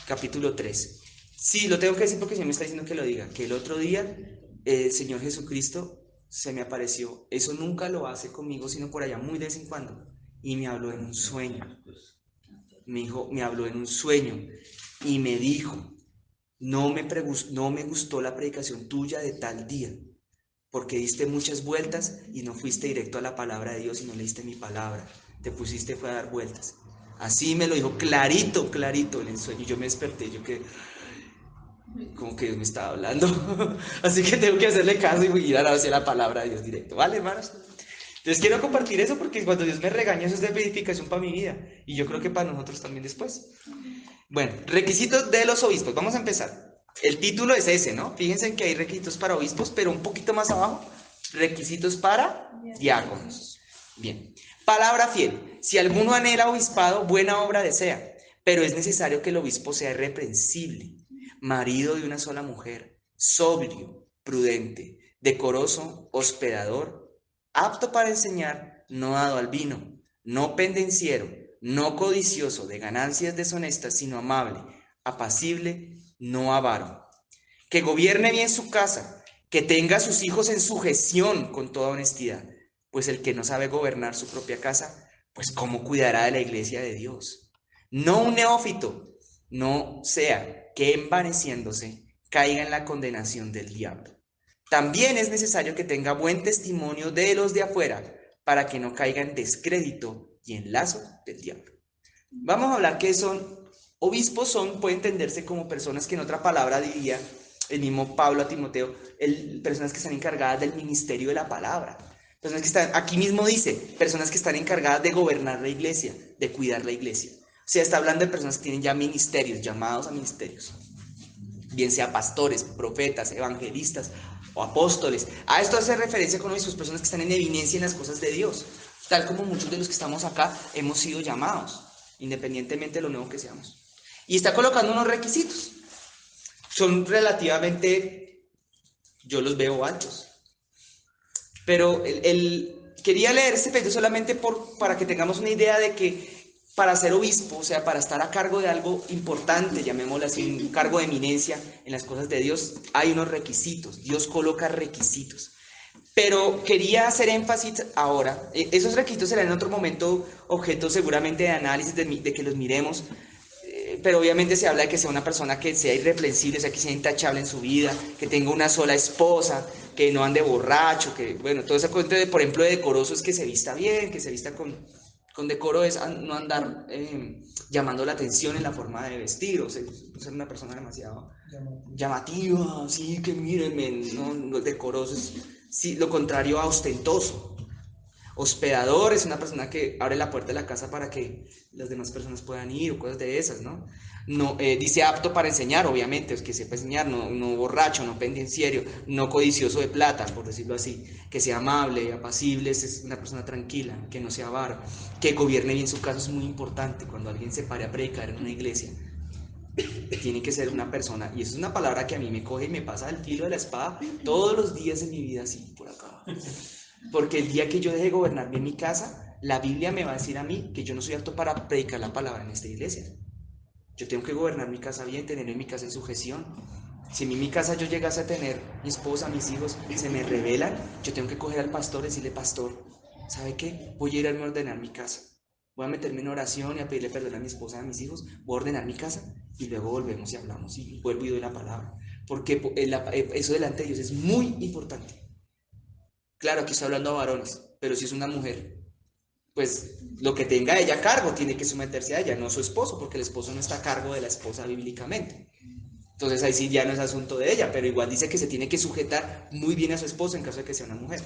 capítulo 3. Sí, lo tengo que decir porque el Señor me está diciendo que lo diga. Que el otro día el Señor Jesucristo se me apareció. Eso nunca lo hace conmigo, sino por allá muy de vez en cuando. Y me habló en un sueño. Me habló en un sueño y me dijo, no me gustó la predicación tuya de tal día, porque diste muchas vueltas y no fuiste directo a la palabra de Dios y no leíste mi palabra. Te pusiste fue a dar vueltas. Así me lo dijo clarito en el sueño. Yo me desperté, yo que como que Dios me estaba hablando. Así que tengo que hacerle caso y ir hacia la palabra de Dios directo. ¿Vale, hermanos? Entonces quiero compartir eso porque cuando Dios me regaña, eso es de edificación para mi vida. Y yo creo que para nosotros también después. Bueno, requisitos de los obispos. Vamos a empezar. El título es ese, ¿no? Fíjense en que hay requisitos para obispos, pero un poquito más abajo, requisitos para diáconos. Bien. Palabra fiel. Si alguno anhela obispado, buena obra desea. Pero es necesario que el obispo sea irreprensible, marido de una sola mujer, sobrio, prudente, decoroso, hospedador, apto para enseñar, no dado al vino, no pendenciero, no codicioso de ganancias deshonestas, sino amable, apacible, no avaro, que gobierne bien su casa, que tenga a sus hijos en sujeción con toda honestidad, pues el que no sabe gobernar su propia casa, pues ¿cómo cuidará de la iglesia de Dios? No un neófito, no sea que envaneciéndose caiga en la condenación del diablo. También es necesario que tenga buen testimonio de los de afuera, para que no caiga en descrédito y en lazo del diablo. Vamos a hablar que obispos puede entenderse como personas que en otra palabra diría el mismo Pablo a Timoteo, personas que están encargadas del ministerio de la palabra. Personas que están, aquí mismo dice, personas que están encargadas de gobernar la iglesia, de cuidar la iglesia. O sea, está hablando de personas que tienen ya ministerios, llamados a ministerios. Bien sea pastores, profetas, evangelistas o apóstoles. A esto hace referencia con nuestras personas que están en evidencia en las cosas de Dios. Tal como muchos de los que estamos acá hemos sido llamados, independientemente de lo nuevo que seamos. Y está colocando unos requisitos. Son relativamente, yo los veo altos. Pero quería leer este texto solamente para que tengamos una idea de que para ser obispo, o sea, para estar a cargo de algo importante, llamémoslo así, un cargo de eminencia en las cosas de Dios, hay unos requisitos. Dios coloca requisitos. Pero quería hacer énfasis ahora, esos requisitos serán en otro momento objeto seguramente de análisis, de que los miremos, pero obviamente se habla de que sea una persona que sea irreprensible, o sea, que sea intachable en su vida, que tenga una sola esposa, que no ande borracho, que, bueno, todo ese cuento de, por ejemplo, de decoroso es que se vista bien, que se vista con decoro, es no andar llamando la atención en la forma de vestir, o sea, ser una persona demasiado llamativa, sí, que mírenme, no decoroso es sí, lo contrario a ostentoso. Hospedador es una persona que abre la puerta de la casa para que las demás personas puedan ir o cosas de esas, ¿no? No, dice apto para enseñar, obviamente, es que sepa enseñar, no borracho, no pendenciero, no codicioso de plata, por decirlo así, que sea amable, apacible, es una persona tranquila, que no sea avaro, que gobierne bien su casa. Es muy importante. Cuando alguien se pare a predicar en una iglesia, tiene que ser una persona, y eso es una palabra que a mí me coge y me pasa el filo de la espada todos los días de mi vida, así por acá, porque el día que yo deje de gobernar bien mi casa, la Biblia me va a decir a mí que yo no soy apto para predicar la palabra en esta iglesia. Yo tengo que gobernar mi casa bien, tener mi casa en sujeción. Si en mi casa yo llegase a tener mi esposa, mis hijos, se me rebelan, yo tengo que coger al pastor y decirle: pastor, ¿sabe qué? Voy a ir a ordenar mi casa. Voy a meterme en oración y a pedirle perdón a mi esposa y a mis hijos. Voy a ordenar mi casa y luego volvemos y hablamos y vuelvo y doy la palabra. Porque eso delante de Dios es muy importante. Claro, aquí estoy hablando a varones, pero si es una mujer, pues lo que tenga ella a cargo tiene que someterse a ella, no su esposo, porque el esposo no está a cargo de la esposa bíblicamente. Entonces ahí sí ya no es asunto de ella, pero igual dice que se tiene que sujetar muy bien a su esposo en caso de que sea una mujer.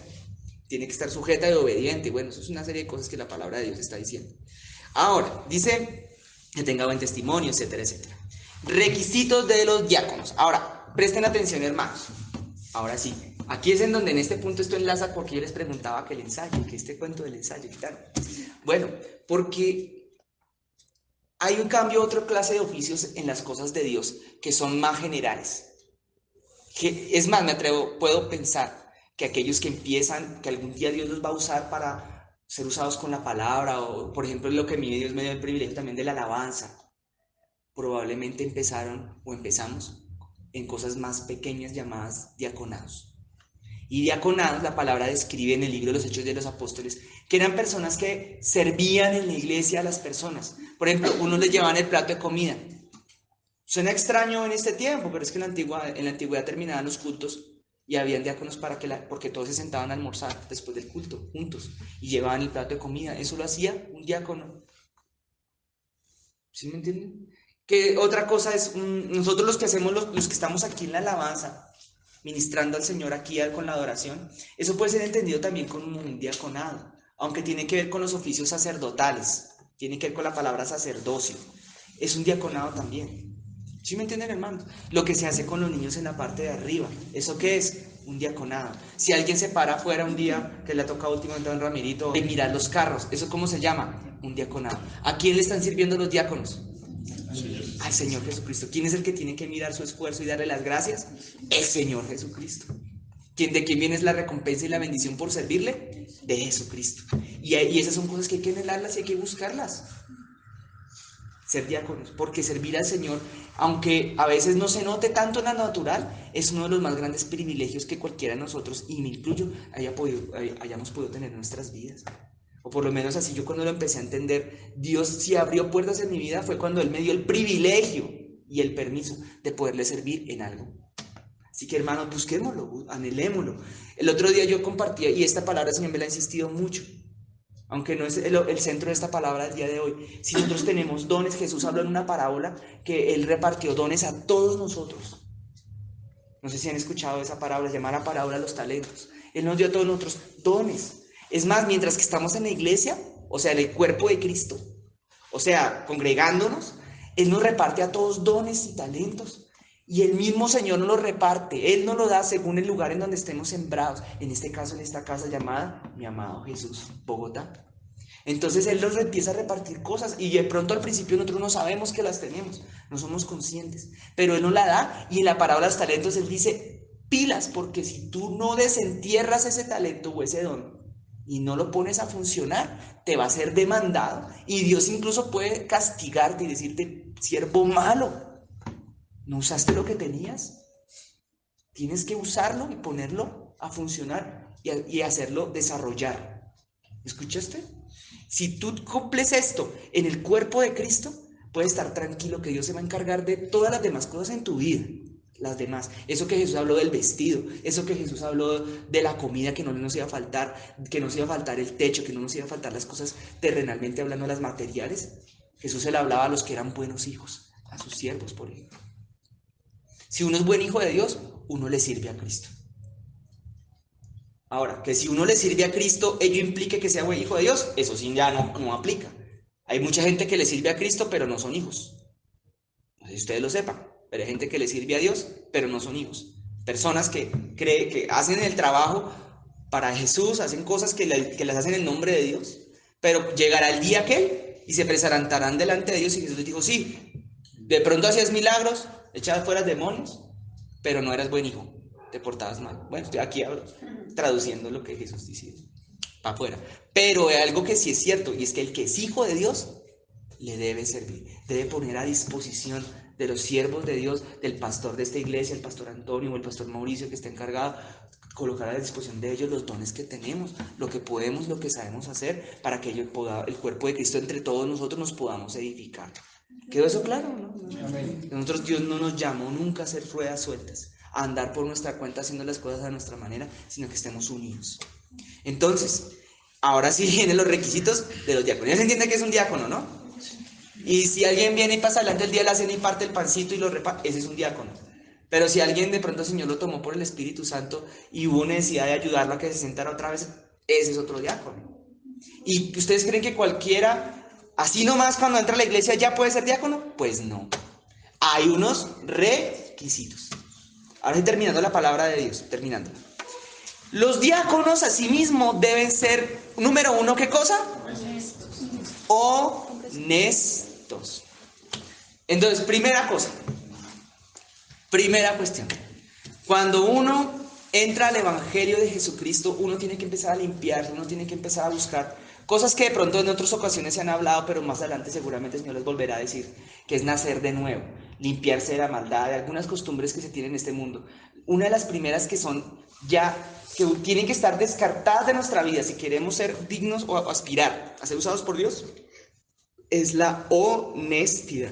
Tiene que estar sujeta y obediente. Bueno, eso es una serie de cosas que la palabra de Dios está diciendo. Ahora, dice que tenga buen testimonio, etcétera, etcétera. Requisitos de los diáconos. Ahora, presten atención, hermanos. Ahora sí, aquí es en donde en este punto esto enlaza, porque yo les preguntaba que el ensayo, que este cuento del ensayo y tal. Bueno, porque hay un cambio, otra clase de oficios en las cosas de Dios que son más generales. Es más, puedo pensar que aquellos que empiezan, que algún día Dios los va a usar para ser usados con la palabra, o por ejemplo lo que mi Dios me dio el privilegio también de la alabanza, probablemente empezaron o empezamos en cosas más pequeñas llamadas diaconados. Y diaconados, la palabra describe en el libro de los Hechos de los Apóstoles, que eran personas que servían en la iglesia a las personas. Por ejemplo, unos les llevaban el plato de comida. Suena extraño en este tiempo, pero es que en la antigüedad terminaban los cultos y habían diáconos porque todos se sentaban a almorzar después del culto, juntos, y llevaban el plato de comida. Eso lo hacía un diácono. ¿Sí me entienden? Que otra cosa es, nosotros los que hacemos, los que estamos aquí en la alabanza, ministrando al Señor aquí con la adoración, eso puede ser entendido también como un diaconado, aunque tiene que ver con los oficios sacerdotales, tiene que ver con la palabra sacerdocio, es un diaconado también. ¿Sí me entienden, hermanos? Lo que se hace con los niños en la parte de arriba, ¿eso qué es? Un diaconado. Si alguien se para afuera un día, que le ha tocado últimamente a don Ramirito, y mirar los carros, ¿eso cómo se llama? Un diaconado. ¿A quién le están sirviendo los diáconos? Al Señor Jesucristo. ¿Quién es el que tiene que mirar su esfuerzo y darle las gracias? El Señor Jesucristo. ¿De quién viene la recompensa y la bendición por servirle? De Jesucristo. Y esas son cosas que hay que anhelarlas y hay que buscarlas. Ser diáconos, porque servir al Señor, aunque a veces no se note tanto en la natural, es uno de los más grandes privilegios que cualquiera de nosotros, y me incluyo, hayamos podido tener en nuestras vidas. O por lo menos así yo cuando lo empecé a entender, Dios sí abrió puertas en mi vida, fue cuando Él me dio el privilegio y el permiso de poderle servir en algo. Así que hermanos, busquémoslo, anhelémoslo. El otro día yo compartía, y esta palabra el Señor me la ha insistido mucho, aunque no es el centro de esta palabra del día de hoy. Si nosotros tenemos dones, Jesús habló en una parábola que Él repartió dones a todos nosotros. No sé si han escuchado esa parábola, se llama la parábola de los talentos. Él nos dio a todos nosotros dones. Es más, mientras que estamos en la iglesia, o sea, en el cuerpo de Cristo, o sea, congregándonos, Él nos reparte a todos dones y talentos. Y el mismo Señor nos lo reparte. Él nos lo da según el lugar en donde estemos sembrados. En este caso, en esta casa llamada Mi Amado Jesús, Bogotá. Entonces Él nos empieza a repartir cosas y de pronto al principio nosotros no sabemos que las tenemos, no somos conscientes, pero Él nos la da. Y en la parábola de los talentos Él dice: pilas, porque si tú no desentierras ese talento o ese don y no lo pones a funcionar, te va a ser demandado y Dios incluso puede castigarte y decirte: siervo malo, ¿no usaste lo que tenías? Tienes que usarlo y ponerlo a funcionar y hacerlo desarrollar. ¿Escuchaste? Si tú cumples esto en el cuerpo de Cristo, puedes estar tranquilo que Dios se va a encargar de todas las demás cosas en tu vida. Las demás, eso que Jesús habló del vestido, eso que Jesús habló de la comida que no nos iba a faltar, que no nos iba a faltar el techo, que no nos iba a faltar las cosas terrenalmente hablando, las materiales. Jesús se le hablaba a los que eran buenos hijos, a sus siervos, por ejemplo. Si uno es buen hijo de Dios, uno le sirve a Cristo. Ahora, que si uno le sirve a Cristo, ello implique que sea buen hijo de Dios, eso sí ya no aplica. Hay mucha gente que le sirve a Cristo, pero no son hijos. No sé si ustedes lo sepan, pero hay gente que le sirve a Dios, pero no son hijos. Personas que hacen el trabajo para Jesús, hacen cosas que las hacen en nombre de Dios, pero llegará el día aquel y se presentarán delante de Dios y Jesús les dijo, sí, de pronto hacías milagros, echabas fuera demonios, pero no eras buen hijo, te portabas mal. Bueno, estoy aquí traduciendo lo que Jesús dice para afuera. Pero hay algo que sí es cierto, y es que el que es hijo de Dios le debe servir, debe poner a disposición de los siervos de Dios, del pastor de esta iglesia, el pastor Antonio o el pastor Mauricio que está encargado, colocar a disposición de ellos los dones que tenemos, lo que podemos, lo que sabemos hacer, para que el cuerpo de Cristo entre todos nosotros nos podamos edificar. ¿Quedó eso claro? ¿No? Nosotros, Dios no nos llamó nunca a hacer ruedas sueltas, a andar por nuestra cuenta haciendo las cosas a nuestra manera, sino que estemos unidos. Entonces, ahora sí vienen los requisitos de los diáconos. Ya se entiende que es un diácono, ¿no? Y si alguien viene y pasa delante el día de la cena y parte el pancito y lo reparte, ese es un diácono. Pero si alguien de pronto el Señor lo tomó por el Espíritu Santo y hubo necesidad de ayudarlo a que se sentara otra vez, ese es otro diácono. ¿Y ustedes creen que cualquiera, así nomás cuando entra a la iglesia, ya puede ser diácono? Pues no. Hay unos requisitos. Ahora estoy terminando la palabra de Dios, terminando. Los diáconos asimismo deben ser, número uno, ¿qué cosa? Honestos. Entonces, primera cosa, primera cuestión. Cuando uno entra al Evangelio de Jesucristo, uno tiene que empezar a limpiarse, uno tiene que empezar a buscar cosas que de pronto en otras ocasiones se han hablado, pero más adelante seguramente el Señor les volverá a decir, que es nacer de nuevo, limpiarse de la maldad, de algunas costumbres que se tienen en este mundo. Una de las primeras que son ya, que tienen que estar descartadas de nuestra vida si queremos ser dignos o aspirar a ser usados por Dios, es la honestidad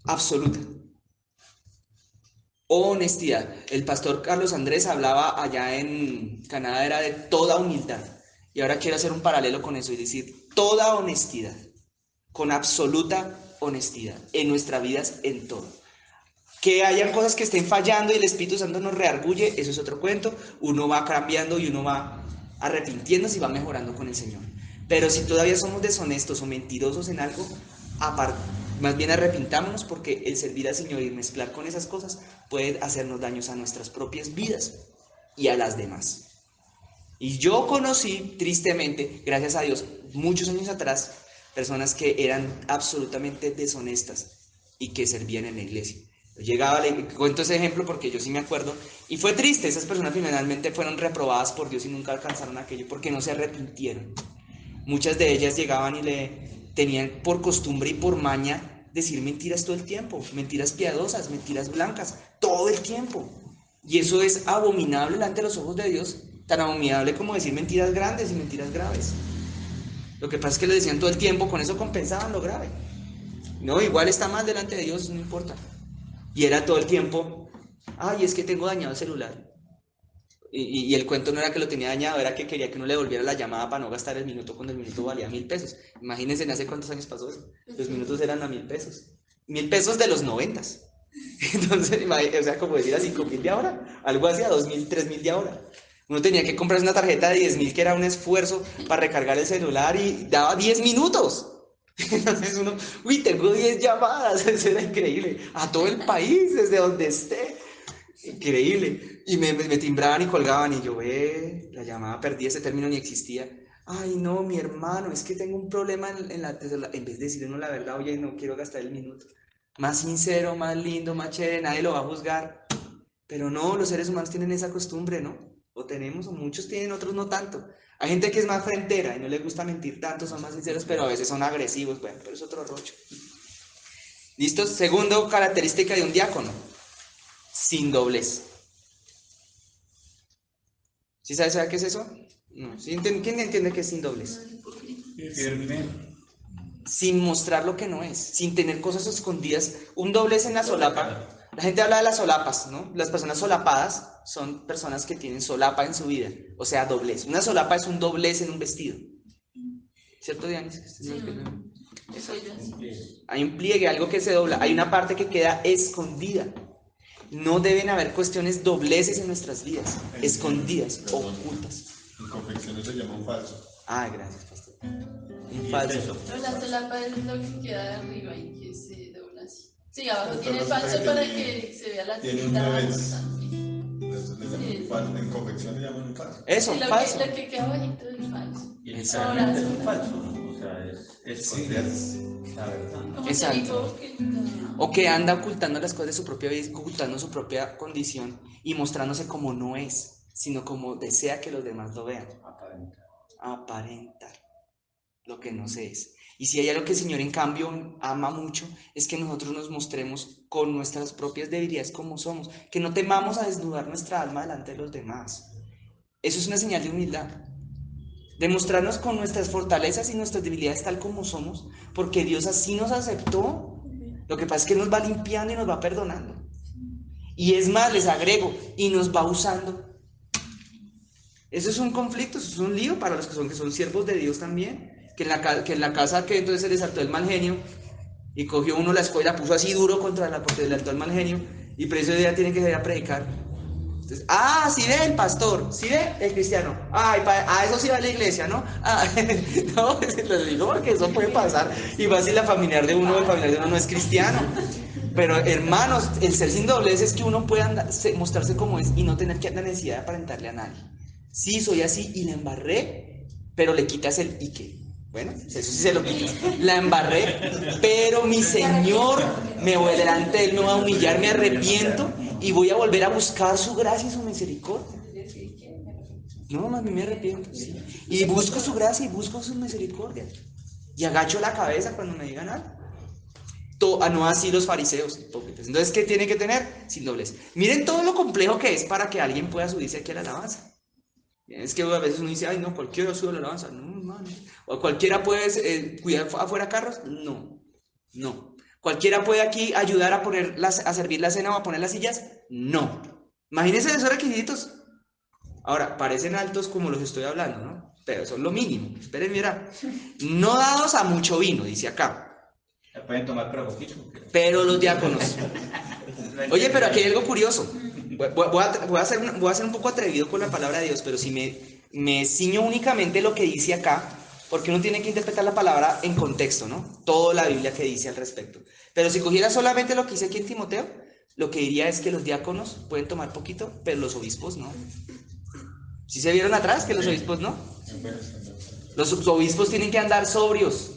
absoluta. Honestidad. El pastor Carlos Andrés hablaba allá en Canadá, era de toda humildad. Y ahora quiero hacer un paralelo con eso y decir toda honestidad, con absoluta honestidad, en nuestras vidas, en todo. Que hayan cosas que estén fallando y el Espíritu Santo nos reargulle, eso es otro cuento. Uno va cambiando y uno va arrepintiéndose y va mejorando con el Señor. Pero si todavía somos deshonestos o mentirosos en algo, más bien arrepintámonos, porque el servir al Señor y mezclar con esas cosas puede hacernos daños a nuestras propias vidas y a las demás. Y yo conocí, tristemente, gracias a Dios, muchos años atrás, personas que eran absolutamente deshonestas y que servían en la iglesia. Cuento ese ejemplo porque yo sí me acuerdo, y fue triste. Esas personas finalmente fueron reprobadas por Dios y nunca alcanzaron aquello porque no se arrepintieron. Muchas de ellas llegaban y le tenían por costumbre y por maña decir mentiras todo el tiempo, mentiras piadosas, mentiras blancas, todo el tiempo. Y eso es abominable delante de los ojos de Dios, tan abominable como decir mentiras grandes y mentiras graves. Lo que pasa es que lo decían todo el tiempo, con eso compensaban lo grave. No, igual está mal delante de Dios, no importa. Y era todo el tiempo, ay, es que tengo dañado el celular. Y el cuento no era que lo tenía dañado, era que quería que uno le devolviera la llamada para no gastar el minuto cuando el minuto valía 1,000 pesos. Imagínense, ¿hace cuántos años pasó eso? Los minutos eran a 1,000 pesos. 1,000 pesos de los 90s. Entonces, o sea, como decir a 5,000 de ahora, algo así, a 2,000, 3,000 de ahora. Uno tenía que comprarse una tarjeta de 10,000 que era un esfuerzo para recargar el celular y daba 10 minutos. Entonces uno, uy, tengo 10 llamadas, eso era increíble. A todo el país, desde donde esté. Increíble. Y me timbraban y colgaban y yo, la llamada perdí, ese término ni existía. Ay, no, mi hermano, es que tengo un problema en vez de decirle uno la verdad, oye, no quiero gastar el minuto. Más sincero, más lindo, más chévere, nadie lo va a juzgar. Pero no, los seres humanos tienen esa costumbre, ¿no? O tenemos, o muchos tienen, otros no tanto. Hay gente que es más frentera y no les gusta mentir tanto, son más sinceros, pero a veces son agresivos. Bueno, pero es otro rollo. ¿Listo? Segundo característica de un diácono: sin doblez. ¿Sí sabes qué es eso? No. ¿Quién entiende qué es sin doblez? Sin mostrar lo que no es, sin tener cosas escondidas. Un doblez en la solapa. La gente habla de las solapas, ¿no? Las personas solapadas son personas que tienen solapa en su vida, o sea, doblez. Una solapa es un doblez en un vestido. ¿Cierto, Dianis? Sí. Hay un pliegue, algo que se dobla. Hay una parte que queda escondida. No deben haber cuestiones dobleces en nuestras vidas, escondidas, ocultas. En confecciones se llama un falso. Ah, gracias, pastor. Un Y falso. es eso. Pero la solapa es lo que queda de arriba y que se dobla así. Sí, abajo Pero tiene resulta falso que para tiene- que se vea la tiene un tinta. revés. Sí. Entonces le llaman un falso. En confección le llaman un falso. Eso, Sí, un falso. lo que queda bajito es falso. Y literalmente es un Ahora, falso, ¿no? O sea, es esconder la verdad. como Exacto. se dijo que O que anda ocultando las cosas de su propia vida, ocultando su propia condición y mostrándose como no es, sino como desea que los demás lo vean. Aparentar lo que no se es. Y si hay algo que el Señor en cambio ama mucho, es que nosotros nos mostremos con nuestras propias debilidades como somos, que no temamos a desnudar nuestra alma delante de los demás. Eso es una señal de humildad. Demostrarnos con nuestras fortalezas y nuestras debilidades tal como somos, porque Dios así nos aceptó. Lo que pasa es que nos va limpiando y nos va perdonando. Y es más, les agrego, y nos va usando. Eso es un conflicto, eso es un lío para los que son siervos de Dios también. Que en la casa que entonces se les saltó el mal genio y cogió uno la escuela, puso así duro porque le saltó el mal genio y por eso ya tiene que salir a predicar. Entonces, sí ve el pastor, sí ve el cristiano. Eso sí va a la iglesia, ¿no? No, les digo porque eso puede pasar. Y más si el familiar de uno no es cristiano. Pero hermanos, el ser sin doblez es que uno pueda mostrarse como es y no tener la necesidad de aparentarle a nadie. Sí, soy así y la embarré, pero le quitas el y qué. Bueno, eso sí se lo quitas. La embarré, pero mi Señor me voy delante de Él, no va a humillar, me arrepiento y voy a volver a buscar su gracia y su misericordia. No, más bien me arrepiento, sí. Y busco su gracia y busco su misericordia. Y agacho la cabeza cuando me digan algo. No así los fariseos hipócritas. Entonces, ¿qué tiene que tener? Sin doblez. Miren todo lo complejo que es para que alguien pueda subirse aquí a la alabanza. Es que a veces uno dice, no, cualquiera sube a la alabanza. No, hermano. O cualquiera puede cuidar afuera carros. No. ¿Cualquiera puede aquí ayudar a servir la cena o a poner las sillas? No. Imagínense esos requisitos. Ahora, parecen altos como los estoy hablando, ¿no? Pero son lo mínimo. Esperen, mira. No dados a mucho vino, dice acá. Pueden tomar pero poquito. Pero los diáconos. Oye, pero aquí hay algo curioso. Voy a ser un poco atrevido con la palabra de Dios, pero si me ciño únicamente lo que dice acá, porque uno tiene que interpretar la palabra en contexto, ¿no? Toda la Biblia que dice al respecto. Pero si cogiera solamente lo que dice aquí en Timoteo, lo que diría es que los diáconos pueden tomar poquito, pero los obispos no. ¿Sí se vieron atrás que los obispos no? Los obispos tienen que andar sobrios.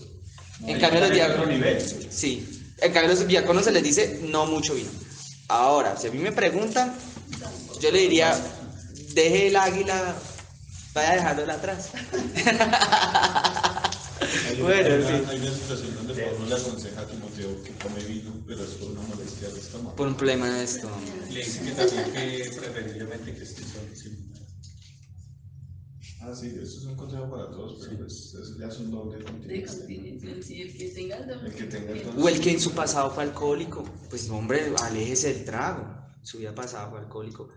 En cambio los diáconos, sí. En cambio los diáconos se les dice no mucho vino. Ahora, si a mí me preguntan, yo le diría, deje el águila, vaya dejándolo atrás. Hay una situación donde Pablo le aconseja a Timoteo que come vino, pero es por una molestia al estómago. Por un problema de estómago. Le dice que también que preferiblemente que esté solo. Sí, eso es un consejo para todos, pero pues eso ya es un doble de contingencia. contingencia, sí, el que tenga el don. El que tenga el don. O el que en su pasado fue alcohólico. Pues hombre, aléjese del trago. Su vida pasada fue alcohólico.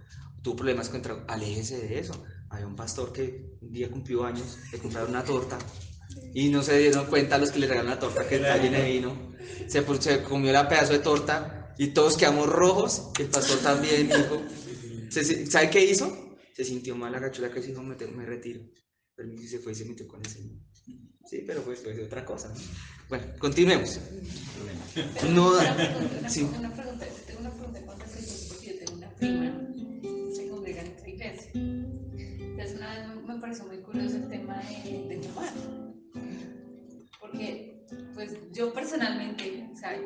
Tuvo problemas con el trago. Aléjese de eso. Había un pastor que un día cumplió años, le compraron una torta y no se dieron cuenta los que le regalaron la torta que estaba llena de vino. Se comió la pedazo de torta y todos quedamos rojos. El pastor también dijo. ¿Sabe qué hizo? Se sintió mal, agachó la cabeza y dijo, me retiro. Pero se fue y se metió con el Señor. Sí, pero pues fue otra cosa, ¿no? Bueno, continuemos. No, sí. Tengo una pregunta con respecto a eso, porque yo tengo una prima que se congrega en nuestra iglesia. Entonces una vez me pareció muy curioso el tema de fumar. Porque, pues yo personalmente, o sea,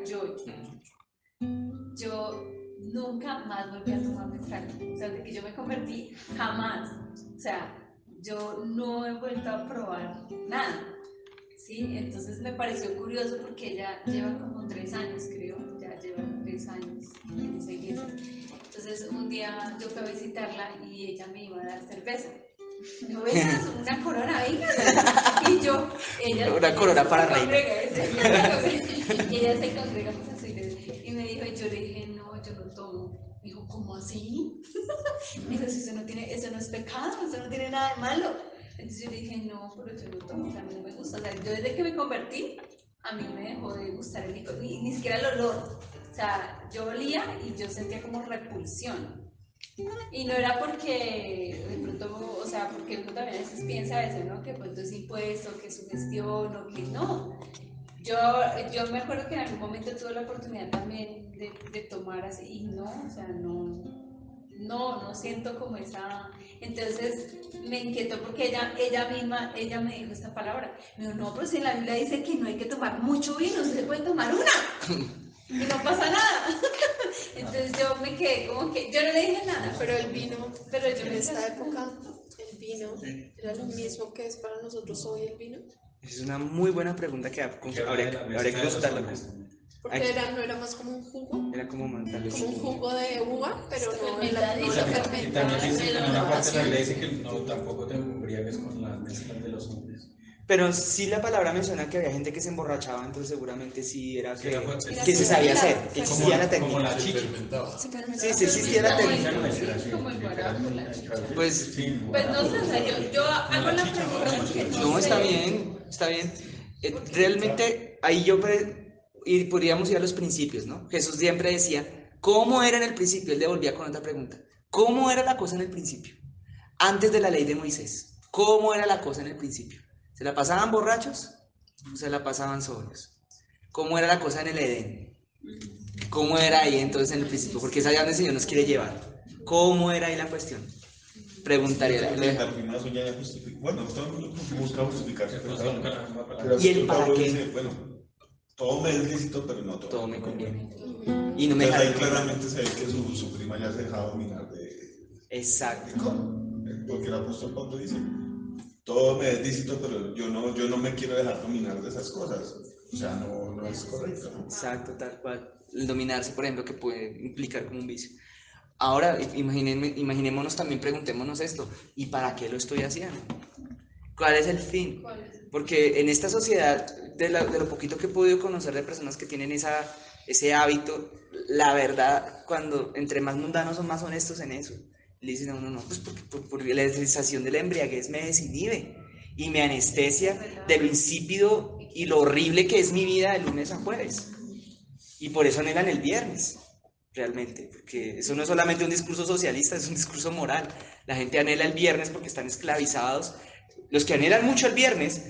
yo nunca más volví a tomar mezcal. O sea, desde que yo me convertí, jamás. O sea, yo no he vuelto a probar nada. ¿Sí? Entonces me pareció curioso porque ella lleva como 3 años, creo. Ya lleva 3 años en esa iglesia. Entonces un día yo fui a visitarla y ella me iba a dar cerveza. Yo, venga, una corona, venga. Y ella corona para reina. Ella se congrega pues a su iglesia. Y me dijo, y yo le dije, no, yo no tomo. Me dijo, ¿cómo así? Me dijo, eso no es pecado, eso no tiene nada de malo. Entonces yo le dije, no, pero yo no tomo, o sea, a mí no me gusta. O sea, yo desde que me convertí, a mí me dejó de gustar el licor, ni siquiera el olor. O sea, yo olía y yo sentía como repulsión. Y no era porque de pronto, o sea, porque uno también a veces piensa eso, ¿no? Que de pronto es impuesto, que es sugestión o que no. Yo me acuerdo que en algún momento tuve la oportunidad también de tomar así y no, o sea, no siento como esa. Entonces me inquietó porque ella me dijo esta palabra. Me dijo, no, pero si en la Biblia dice que no hay que tomar mucho vino, se puede tomar una y no pasa nada. Entonces yo me quedé como que, yo no le dije nada. Pero el vino, Pero yo en me esta época, el vino era lo mismo que es para nosotros hoy el vino. Es una muy buena pregunta que habría que consultarla. Porque no era más como un jugo, Era como tal vez como un jugo de uva, pero no fermentadito, la Y fermentada. también dice, en una parte de la pero ley dice que no, tampoco te embriagues con las mezclas de los hombres. Pero sí la palabra menciona que había gente que se emborrachaba, entonces seguramente sí era Sí, era fuerte. que se sabía hacer, que existía la Como la técnica. chicha. Sí, sí existía la técnica. como el guarapo, la chicha. Pues Pues no sé, o sea, yo hago la pregunta porque no, está bien, está bien. Realmente ahí y podríamos ir a los principios, ¿no? Jesús siempre decía, ¿cómo era en el principio? Él devolvía con otra pregunta. ¿Cómo era la cosa en el principio? Antes de la ley de Moisés. ¿Cómo era la cosa en el principio? ¿Se la pasaban borrachos o se la pasaban sobrios? ¿Cómo era la cosa en el Edén? ¿Cómo era ahí entonces en el principio? Porque es allá donde el Señor nos quiere llevar. ¿Cómo era ahí la cuestión? Preguntaría. Bueno, todo el mundo busca justificarse. ¿Y el para Pablo qué? dice, bueno, todo me es lícito, pero no todo. Todo me conviene. Y no me Entonces ahí jala. claramente se ve que su prima ya se dejaba dominar de... Exacto. Porque el apóstol Pablo dice, todo me es lícito, pero yo no me quiero dejar dominar de esas cosas. O sea, no es correcto, ¿no? Exacto, tal cual. El dominarse, por ejemplo, que puede implicar como un vicio. Ahora, imaginémonos también, preguntémonos esto, ¿y para qué lo estoy haciendo? ¿Cuál es el fin? Porque en esta sociedad, de lo poquito que he podido conocer de personas que tienen ese hábito, la verdad, cuando entre más mundanos son más honestos en eso, le dicen a uno, no, pues porque la sensación de la embriaguez me desinhibe y me anestesia de lo insípido y lo horrible que es mi vida de lunes a jueves. Y por eso anhelan el viernes, realmente, porque eso no es solamente un discurso socialista, es un discurso moral. La gente anhela el viernes porque están esclavizados. Los que anhelan mucho el viernes,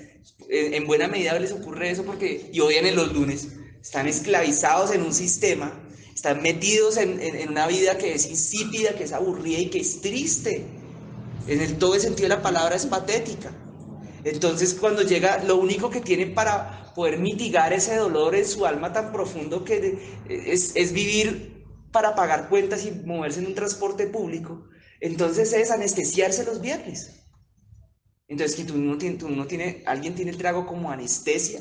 en buena medida les ocurre eso y odian en los lunes, están esclavizados en un sistema, están metidos en una vida que es insípida, que es aburrida y que es triste. Todo el sentido de la palabra es patética. Entonces cuando llega, lo único que tienen para poder mitigar ese dolor en su alma tan profundo que es vivir para pagar cuentas y moverse en un transporte público, entonces es anestesiarse los viernes. Entonces, que alguien tiene el trago como anestesia,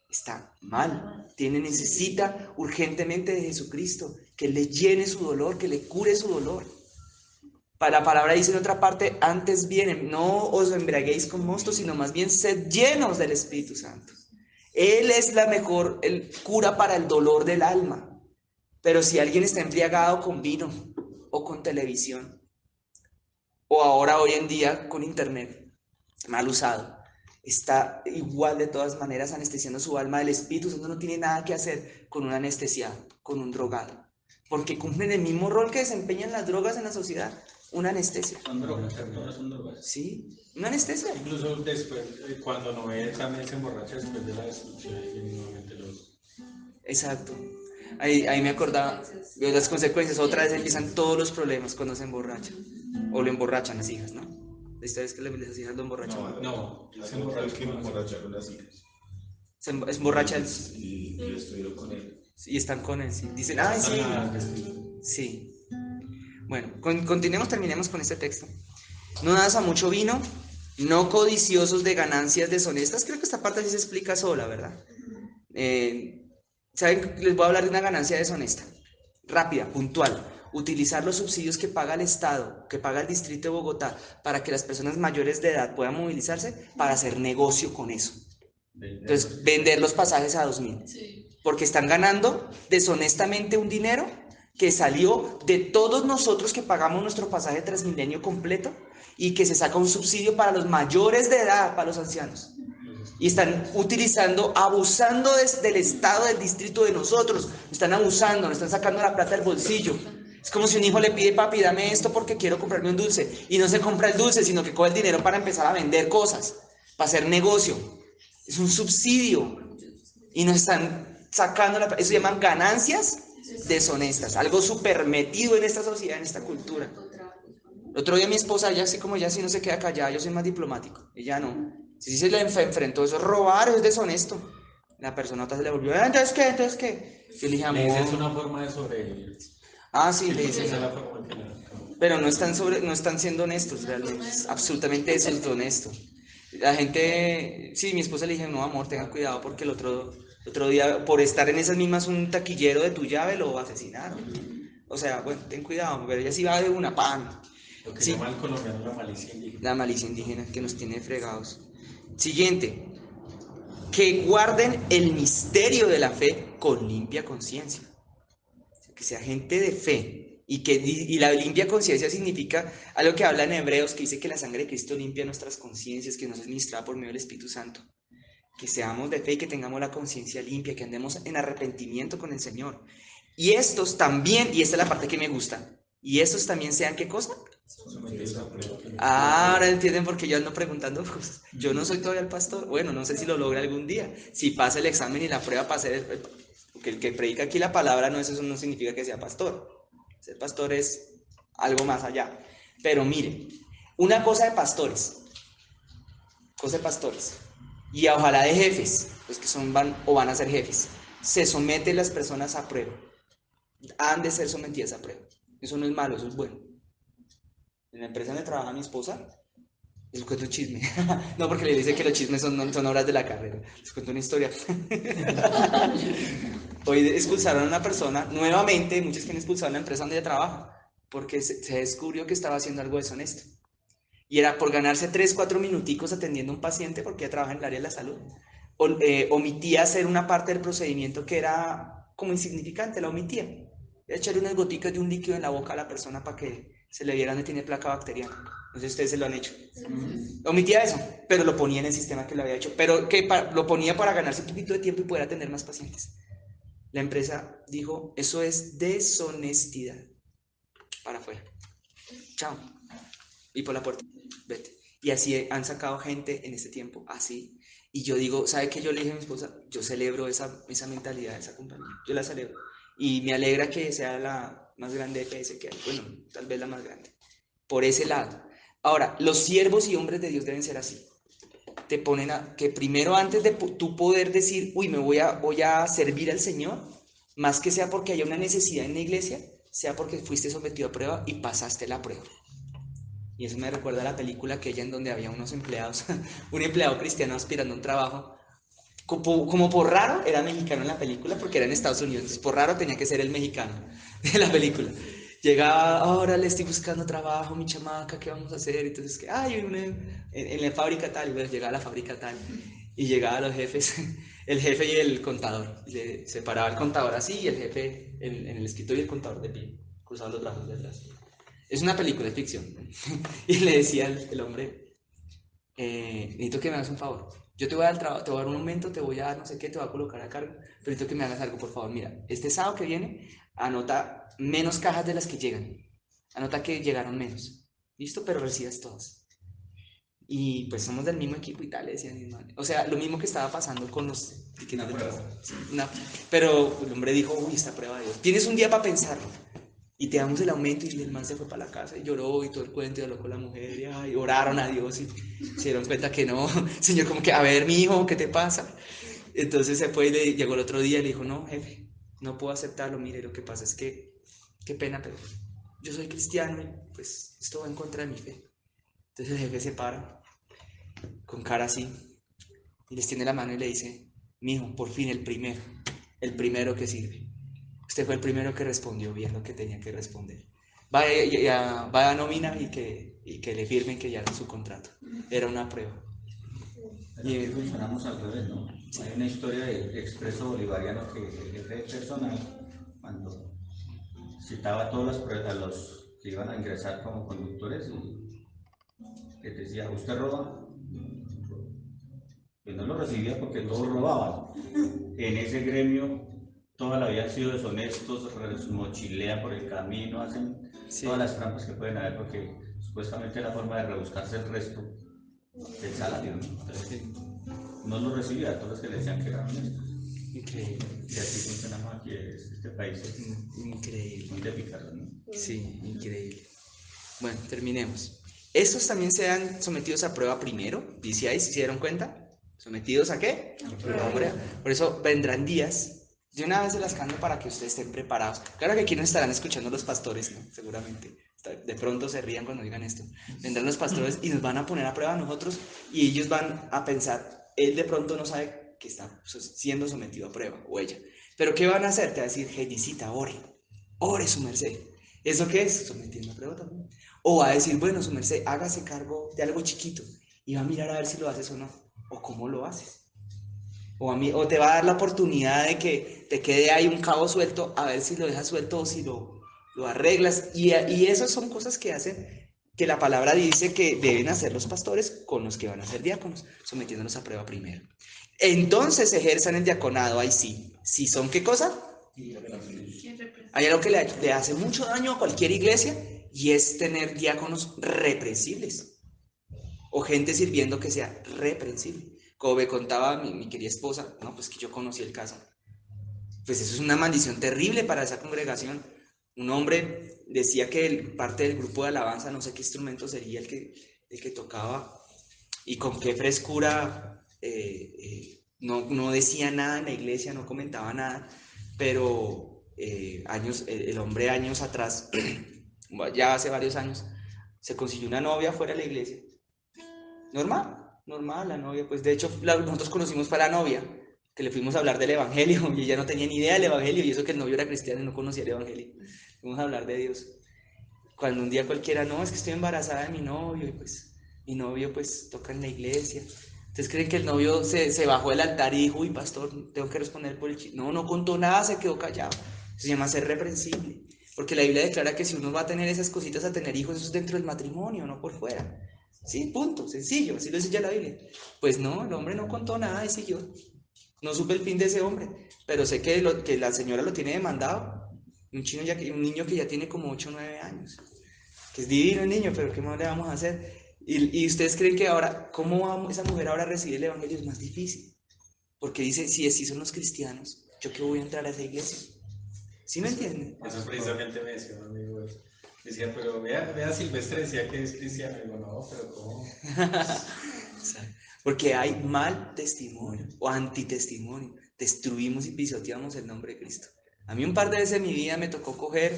está mal. Necesita urgentemente de Jesucristo, que le llene su dolor, que le cure su dolor. La palabra dice en otra parte, antes bien, no os embriaguéis con mosto, sino más bien sed llenos del Espíritu Santo. Él es el cura para el dolor del alma. Pero si alguien está embriagado con vino o con televisión, o ahora hoy en día con internet, mal usado, está igual de todas maneras anestesiando su alma del Espíritu Santo. No tiene nada que hacer con un anestesiado, con un drogado, porque cumplen el mismo rol que desempeñan las drogas en la sociedad, una anestesia. Son drogas, todas son drogas. Sí, una anestesia. Incluso después, cuando Noé también se emborracha después de la destrucción, y nuevamente los... Exacto. Ahí me acordaba de las consecuencias. Otra vez empiezan todos los problemas cuando se emborrachan. O lo emborrachan las hijas, ¿no? La historia es que las hijas lo emborrachan. No, se emborracharon las hijas. Se emborracha él. Y estuvieron con él. Y están con él, sí. Dicen, ay, sí. Sí. Bueno, terminemos con este texto. No das a mucho vino, no codiciosos de ganancias deshonestas. Creo que esta parte sí se explica sola, ¿verdad? ¿Saben? Les voy a hablar de una ganancia deshonesta. Rápida, puntual. Utilizar los subsidios que paga el Estado, que paga el Distrito de Bogotá, para que las personas mayores de edad puedan movilizarse para hacer negocio con eso. Entonces, vender los pasajes a 2.000. Sí. Porque están ganando deshonestamente un dinero que salió de todos nosotros que pagamos nuestro pasaje Transmilenio completo y que se saca un subsidio para los mayores de edad, para los ancianos. Y están utilizando, abusando del Estado, del distrito de nosotros. Están abusando, nos están sacando la plata del bolsillo. Es como si un hijo le pide, papi, dame esto porque quiero comprarme un dulce. Y no se compra el dulce, sino que coge el dinero para empezar a vender cosas, para hacer negocio. Es un subsidio. Y nos están sacando la plata. Eso se llaman ganancias deshonestas. Algo súper metido en esta sociedad, en esta cultura. El otro día mi esposa, ella así como ella sí no se queda callada, yo soy más diplomático. Ella no. Si se le enfrentó, eso es robar, eso es deshonesto. La persona otra se le volvió, ¿entonces qué? ¿Entonces qué? Yo le dije, amor. Esa es una forma de sobrevivir. Ah, sí, le dicen. Esa es la forma que Pero no están siendo honestos, realmente. Es absolutamente deshonesto. La gente, sí, mi esposa le dije, no, amor, tengan cuidado porque el otro día, por estar en esas mismas, un taquillero de tu llave lo asesinaron. O sea, bueno, ten cuidado, pero ella sí va de una pan. Lo que Sí. llama el colombiano la malicia indígena. La malicia indígena que nos tiene fregados. Siguiente, que guarden el misterio de la fe con limpia conciencia. Que sea gente de fe. Y la limpia conciencia significa algo que habla en Hebreos, que dice que la sangre de Cristo limpia nuestras conciencias, que nos es ministrada por medio del Espíritu Santo. Que seamos de fe y que tengamos la conciencia limpia, que andemos en arrepentimiento con el Señor. Y estos también, y esta es la parte que me gusta, y estos también sean, ¿qué cosa? Ahora entienden por qué yo ando preguntando cosas. Yo no soy todavía el pastor. Bueno, no sé si lo logre algún día. Si pasa el examen y la prueba para ser porque el que predica aquí la palabra no, eso no significa que sea pastor. Ser pastor es algo más allá. Pero mire, una cosa de pastores, y ojalá de jefes, los que van a ser jefes, se someten las personas a prueba. Han de ser sometidas a prueba. Eso no es malo, eso es bueno. En la empresa donde trabaja mi esposa, les cuento un chisme. No, porque le dice que los chismes son obras de la carrera. Les cuento una historia. Hoy expulsaron a una persona, nuevamente, muchos que han expulsado en la empresa donde ella trabaja, porque se descubrió que estaba haciendo algo deshonesto. Y era por ganarse 3-4 minuticos atendiendo a un paciente, porque ella trabaja en el área de la salud. Omitía hacer una parte del procedimiento que era como insignificante, la omitía. Echarle unas goticas de un líquido en la boca a la persona para que se le viera donde tiene placa bacteriana. No sé si ustedes se lo han hecho. Omitía eso, pero lo ponía en el sistema que lo había hecho. Pero que lo ponía para ganarse un poquito de tiempo y poder atender más pacientes. La empresa dijo, eso es deshonestidad. Para afuera. Chao. Y por la puerta. Vete. Y así han sacado gente en este tiempo, así. Y yo digo, ¿sabe qué? Yo le dije a mi esposa, yo celebro esa mentalidad de esa compañía. Yo la celebro. Y me alegra que sea la más grande EPS que hay. Bueno, tal vez la más grande. Por ese lado. Ahora, los siervos y hombres de Dios deben ser así. Te ponen a que primero, antes de tú poder decir, uy, voy a servir al Señor, más que sea porque haya una necesidad en la iglesia, sea porque fuiste sometido a prueba y pasaste la prueba. Y eso me recuerda a la película aquella en donde había unos empleados, un empleado cristiano aspirando a un trabajo. Como por raro era mexicano en la película porque era en Estados Unidos, entonces por raro tenía que ser el mexicano de la película. Llegaba, ahora le estoy buscando trabajo, mi chamaca, ¿qué vamos a hacer? Entonces, en la fábrica tal, y bueno, llegaba a la fábrica tal, y llegaba a los jefes, el jefe y el contador, y le separaba el contador así, y el jefe en el escritorio y el contador de pie, cruzado los brazos de atrás. Es una película, es ficción. Y le decía el hombre, necesito que me hagas un favor. Yo te voy a dar el trabajo, te voy a dar un aumento, te voy a dar no sé qué, te voy a colocar a cargo, pero necesito que me hagas algo, por favor. Mira, este sábado que viene, anota menos cajas de las que llegan. Anota que llegaron menos. ¿Listo? Pero recibes todas. Y pues somos del mismo equipo y tal, le decían. O sea, lo mismo que estaba pasando con los que no pero el hombre dijo, uy, esta prueba de Dios. Tienes un día para pensarlo. Y te damos el aumento, y el man se fue para la casa y lloró y todo el cuento, y habló con la mujer y oraron a Dios y se dieron cuenta que no. Señor, como que, a ver, mi hijo, ¿qué te pasa? Entonces se fue y llegó el otro día y le dijo, no, jefe, no puedo aceptarlo, mire, lo que pasa es que, qué pena, pero yo soy cristiano y pues esto va en contra de mi fe. Entonces el jefe se para con cara así y les tiende la mano y le dice, mi hijo, por fin el primero que sirve. Usted fue el primero que respondió bien lo que tenía que responder. Vaya a nómina y que le firmen que ya era su contrato. Era una prueba. Y funcionamos al revés, ¿no? Hay una historia de expreso bolivariano que el jefe personal, cuando citaba a todos los que iban a ingresar como conductores, y les decía, ¿usted roba? Pues no lo recibía porque todos robaban. En ese gremio toda la vida han sido deshonestos, mochilean por el camino, hacen todas las trampas que pueden haber porque supuestamente es la forma de rebuscarse el resto del salario, ¿no? Entonces, no lo recibía, todos los que le decían que eran honestos. Increíble. Y así funcionamos aquí, este país es Increíble. muy de pícaros, ¿no? Sí, increíble. Bueno, terminemos. Estos también serán sometidos a prueba primero, dice ahí, ¿se dieron cuenta? ¿Sometidos a qué? A prueba. Por eso vendrán días. De una vez se las cambio para que ustedes estén preparados. Claro que aquí nos estarán escuchando los pastores, ¿no? Seguramente. De pronto se rían cuando digan esto. Vendrán los pastores y nos van a poner a prueba a nosotros y ellos van a pensar, él de pronto no sabe que está siendo sometido a prueba, o ella. Pero ¿qué van a hacer? Te va a decir, Genisita, ore su merced. ¿Eso qué es? Sometiendo a prueba también. O va a decir, bueno, su merced, hágase cargo de algo chiquito y va a mirar a ver si lo haces o no, o cómo lo haces. O te va a dar la oportunidad de que te quede ahí un cabo suelto, a ver si lo dejas suelto o si lo arreglas. Y esas son cosas que hacen, que la palabra dice que deben hacer los pastores con los que van a ser diáconos, sometiéndolos a prueba primero. Entonces ejerzan el diaconado, ahí sí. ¿Sí son qué cosa? Hay algo que le hace mucho daño a cualquier iglesia y es tener diáconos reprensibles o gente sirviendo que sea reprensible. Como me contaba mi querida esposa, no, pues que yo conocí el caso. Pues eso es una maldición terrible para esa congregación. Un hombre decía que parte del grupo de alabanza, no sé qué instrumento sería el que tocaba, y con qué frescura no decía nada en la iglesia, no comentaba nada, pero el hombre años atrás, ya hace varios años, se consiguió una novia fuera de la iglesia. Normal la novia, pues de hecho nosotros conocimos fue a la novia, que le fuimos a hablar del evangelio y ella no tenía ni idea del evangelio y eso que el novio era cristiano y no conocía el evangelio. Fuimos a hablar de Dios. Cuando un día cualquiera, no, es que estoy embarazada de mi novio y pues mi novio pues toca en la iglesia. ¿Ustedes creen que el novio se bajó del altar y dijo, uy pastor, tengo que responder por el chiste? No contó nada, se quedó callado. Eso se llama ser reprensible. Porque la Biblia declara que si uno va a tener esas cositas a tener hijos, eso es dentro del matrimonio, no por fuera. Sí, punto, sencillo, así lo dice ya la Biblia. Pues no, el hombre no contó nada y siguió. No supe el fin de ese hombre, pero sé que la señora lo tiene demandado. Un niño que ya tiene como 8 o 9 años. Que es divino el niño, pero ¿qué más le vamos a hacer? Y ustedes creen que ahora, ¿cómo va esa mujer ahora a recibir el evangelio? Es más difícil. Porque dice, si así son los cristianos, ¿yo qué voy a entrar a esa iglesia? ¿Sí me entienden? Eso precisamente me decía un amigo. Decía, pero vea Silvestre decía que es cristiano. Y digo, no, pero ¿cómo? Porque hay mal testimonio o antitestimonio. Destruimos y pisoteamos el nombre de Cristo. A mí un par de veces en mi vida me tocó coger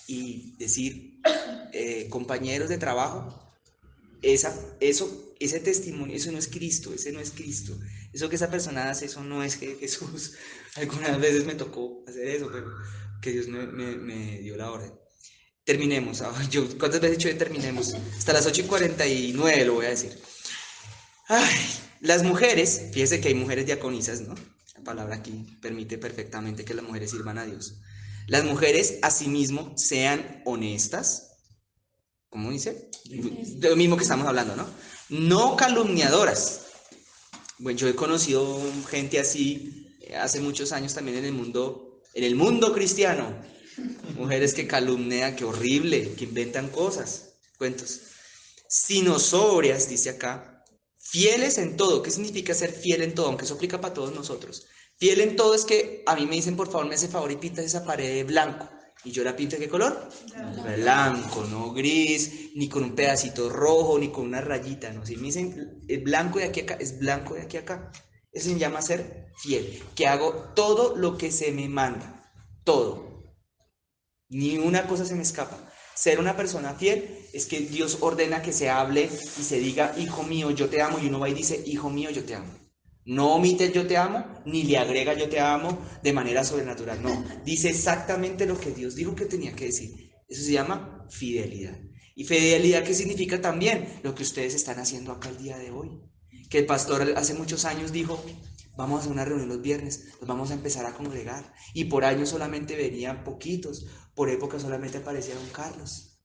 y decir, compañeros de trabajo, ese testimonio, eso no es Cristo, ese no es Cristo. Eso que esa persona hace, eso no es Jesús. Algunas veces me tocó hacer eso, pero que Dios me dio la orden. Terminemos. ¿Cuántas veces he dicho que terminemos? Hasta las 8:49 lo voy a decir. Ay, las mujeres, fíjese que hay mujeres diaconisas, ¿no? La palabra aquí permite perfectamente que las mujeres sirvan a Dios. Las mujeres, asimismo, sean honestas. ¿Cómo dice? De lo mismo que estamos hablando, ¿no? No calumniadoras. Bueno, yo he conocido gente así hace muchos años también en el mundo cristiano. Mujeres que calumnian, que horrible, que inventan cosas, cuentos. Sino sobrias, dice acá, fieles en todo. ¿Qué significa ser fiel en todo? Aunque eso aplica para todos nosotros. Fiel en todo es que a mí me dicen, por favor, me hace favor y pintas esa pared de blanco. ¿Y yo la pinto de qué color? Blanco, no gris, ni con un pedacito rojo, ni con una rayita, ¿no? Si me dicen el blanco de aquí a acá, es blanco de aquí a acá. Eso se llama ser fiel. Que hago todo lo que se me manda. Todo. Ni una cosa se me escapa. Ser una persona fiel es que Dios ordena que se hable y se diga, hijo mío, yo te amo, y uno va y dice, hijo mío, yo te amo. No omite el yo te amo, ni le agrega yo te amo de manera sobrenatural, no. Dice exactamente lo que Dios dijo que tenía que decir. Eso se llama fidelidad. ¿Y fidelidad qué significa también? Lo que ustedes están haciendo acá el día de hoy. Que el pastor hace muchos años dijo, vamos a hacer una reunión los viernes, nos vamos a empezar a congregar. Y por años solamente venían poquitos, por época solamente aparecía don Carlos.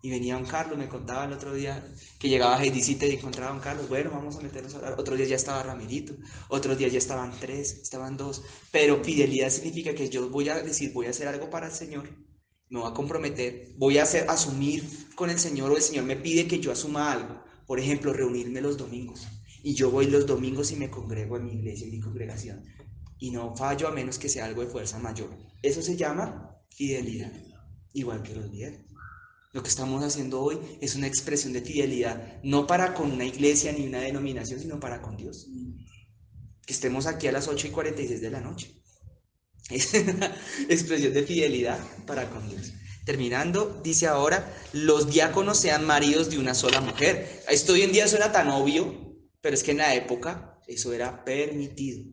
Y venía don Carlos, me contaba el otro día que llegaba Heidi Cita y encontraba a don Carlos, bueno, vamos a meternos a hablar. Otro día ya estaba Ramirito, otros días ya estaban 3, estaban 2. Pero fidelidad significa que yo voy a decir, voy a hacer algo para el Señor, me voy a comprometer, voy a asumir con el Señor, o el Señor me pide que yo asuma algo. Por ejemplo, reunirme los domingos. Y yo voy los domingos y me congrego en mi iglesia, en mi congregación. Y no fallo a menos que sea algo de fuerza mayor. Eso se llama fidelidad, igual que los líderes. Lo que estamos haciendo hoy es una expresión de fidelidad, no para con una iglesia ni una denominación, sino para con Dios. Que estemos aquí a las 8:46 de la noche. Es una expresión de fidelidad para con Dios. Terminando, dice ahora, los diáconos sean maridos de una sola mujer. Esto hoy en día suena tan obvio, pero es que en la época eso era permitido.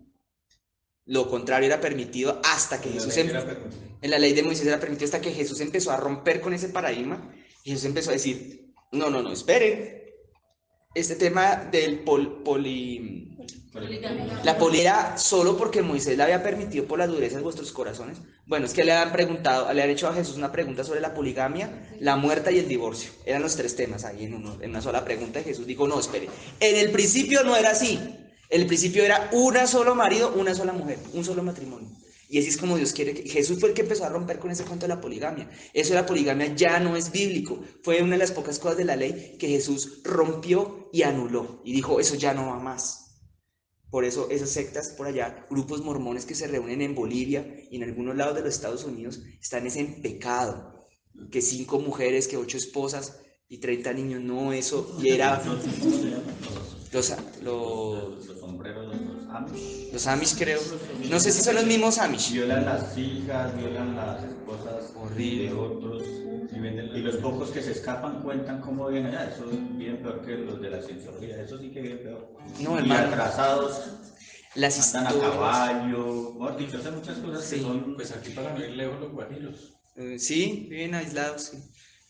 Lo contrario era permitido hasta que Jesús... En la ley de Moisés era permitido hasta que Jesús empezó a romper con ese paradigma. Y Jesús empezó a decir, no, esperen. Este tema del la poligamia solo porque Moisés la había permitido por la dureza de vuestros corazones. Bueno, es que le han hecho a Jesús una pregunta sobre la poligamia, la muerte y el divorcio. Eran los 3 temas ahí en una sola pregunta. Y Jesús dijo, no, espere. En el principio no era así. En el principio era un solo marido, una sola mujer, un solo matrimonio. Y así es como Dios quiere que... Jesús fue el que empezó a romper con ese cuento de la poligamia. Eso de la poligamia ya no es bíblico. Fue una de las pocas cosas de la ley que Jesús rompió y anuló. Y dijo, eso ya no va más. Por eso esas sectas por allá, grupos mormones que se reúnen en Bolivia y en algunos lados de los Estados Unidos, están en pecado. Que 5 mujeres, que 8 esposas y 30 niños, no, eso ya era... Los sombreros, los Amish. Los Amish, creo. No sé si son los mismos Amish. Violan las hijas, violan las esposas horrible de otros. Y los pocos que se escapan cuentan cómo viven allá. Eso es bien peor que los de la cienciología. Eso sí que viven peor. No, y atrasados. Las andan a caballo. Mejor dicho, hacen muchas cosas sí. Que son. Pues aquí para no ir lejos los guajiros. Sí, viven aislados, sí.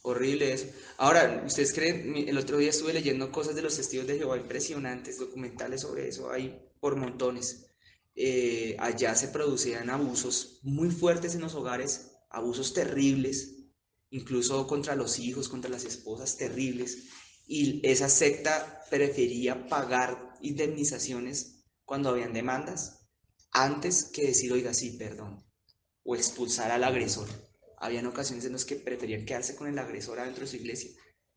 Horrible eso. Ahora, ¿ustedes creen? El otro día estuve leyendo cosas de los testigos de Jehová impresionantes, documentales sobre eso, hay por montones. Allá se producían abusos muy fuertes en los hogares, abusos terribles, incluso contra los hijos, contra las esposas, terribles. Y esa secta prefería pagar indemnizaciones cuando habían demandas, antes que decir, oiga, sí, perdón, o expulsar al agresor. Habían ocasiones en las que preferían quedarse con el agresor adentro de su iglesia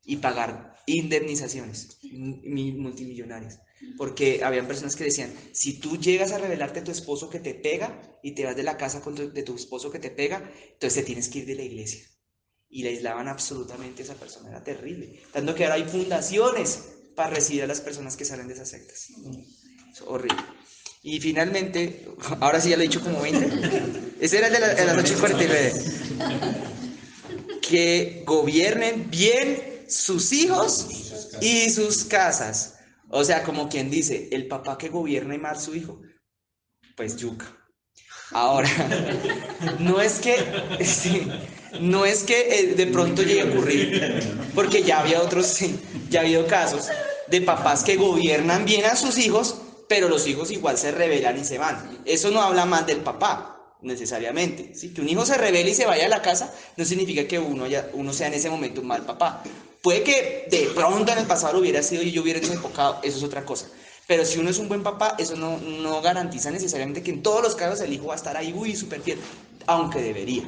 y pagar indemnizaciones multimillonarias. Porque habían personas que decían, si tú llegas a revelarte a tu esposo que te pega y te vas de la casa de tu esposo que te pega, entonces te tienes que ir de la iglesia. Y le aislaban absolutamente a esa persona, era terrible. Tanto que ahora hay fundaciones para recibir a las personas que salen de esas sectas. Es horrible. Y finalmente, ahora sí ya lo he dicho como 20. Ese era el de las 8:49. Que gobiernen bien sus hijos y sus casas. O sea, como quien dice, el papá que gobierne mal su hijo, pues yuca. Ahora, no es que de pronto llegue a ocurrir, porque ya había ya ha habido casos de papás que gobiernan bien a sus hijos, pero los hijos igual se rebelan y se van. Eso no habla mal del papá, necesariamente. ¿Sí? Que un hijo se rebele y se vaya a la casa no significa que uno sea en ese momento un mal papá. Puede que de pronto en el pasado lo hubiera sido y yo hubiera desenfocado, eso es otra cosa. Pero si uno es un buen papá, eso no garantiza necesariamente que en todos los casos el hijo va a estar ahí, súper fiel, aunque debería.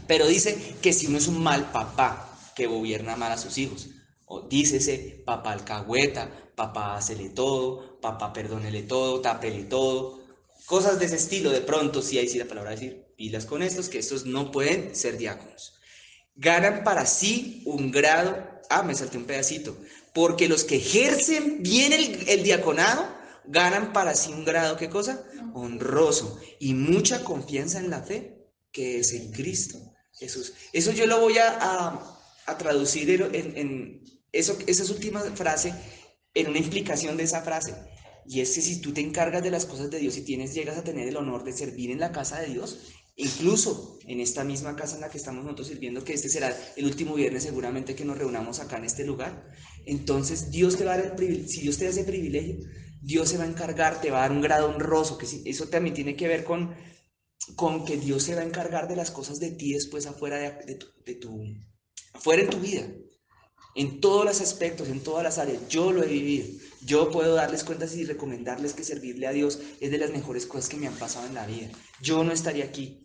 Pero dice que si uno es un mal papá, que gobierna mal a sus hijos, o dícese papá alcahueta, papá hacele todo, papá perdónele todo, tápele todo, cosas de ese estilo. De pronto, sí, ahí sí la palabra decir, pilas con estos, que estos no pueden ser diáconos. Ganan para sí un grado, me salté un pedacito, porque los que ejercen bien el diaconado, ganan para sí un grado, ¿qué cosa? Honroso, y mucha confianza en la fe, que es en Cristo Jesús. Eso yo lo voy a traducir en esa última frase, en una implicación de esa frase, y es que si tú te encargas de las cosas de Dios y llegas a tener el honor de servir en la casa de Dios, incluso en esta misma casa en la que estamos nosotros sirviendo, que este será el último viernes seguramente que nos reunamos acá en este lugar, entonces Dios te va a dar si Dios te da ese privilegio, Dios se va a encargar, te va a dar un grado honroso, que eso también tiene que ver con que Dios se va a encargar de las cosas de ti después afuera de tu fuera en tu vida, en todos los aspectos, en todas las áreas. Yo lo he vivido. Yo puedo darles cuentas y recomendarles que servirle a Dios es de las mejores cosas que me han pasado en la vida. Yo no estaría aquí.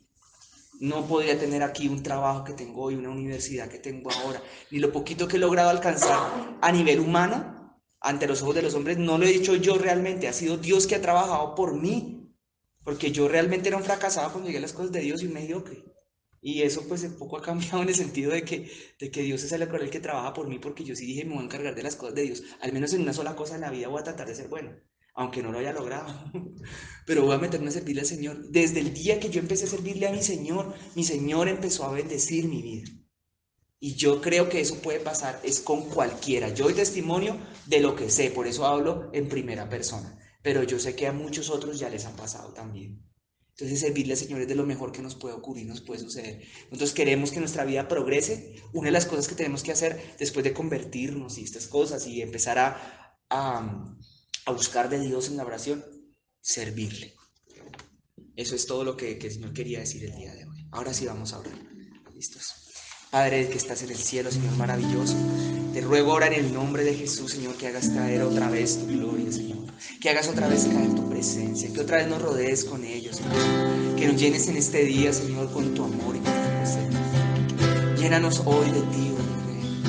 No podría tener aquí un trabajo que tengo hoy, una universidad que tengo ahora, ni lo poquito que he logrado alcanzar a nivel humano, ante los ojos de los hombres, no lo he dicho yo realmente, ha sido Dios que ha trabajado por mí, porque yo realmente era un fracasado cuando llegué a las cosas de Dios y un mediocre. Y eso pues un poco ha cambiado en el sentido de que Dios es el que trabaja por mí, porque yo sí dije, me voy a encargar de las cosas de Dios, al menos en una sola cosa en la vida voy a tratar de ser bueno, aunque no lo haya logrado, pero voy a meterme a servirle al Señor. Desde el día que yo empecé a servirle a mi Señor empezó a bendecir mi vida. Y yo creo que eso puede pasar, es con cualquiera. Yo doy testimonio de lo que sé, por eso hablo en primera persona, pero yo sé que a muchos otros ya les ha pasado también. Entonces servirle al Señor es de lo mejor que nos puede ocurrir, nos puede suceder. Nosotros queremos que nuestra vida progrese. Una de las cosas que tenemos que hacer después de convertirnos y estas cosas y empezar a buscar de Dios en la oración, servirle. Eso es todo lo que el Señor quería decir el día de hoy. Ahora sí vamos a orar. ¿Listos? Padre que estás en el cielo, Señor maravilloso, te ruego ahora en el nombre de Jesús, Señor, que hagas caer otra vez tu gloria, Señor. Que hagas otra vez caer tu presencia, que otra vez nos rodees con ellos, Señor. Que nos llenes en este día, Señor, con tu amor y con tu presencia. Llénanos hoy de ti, Rey.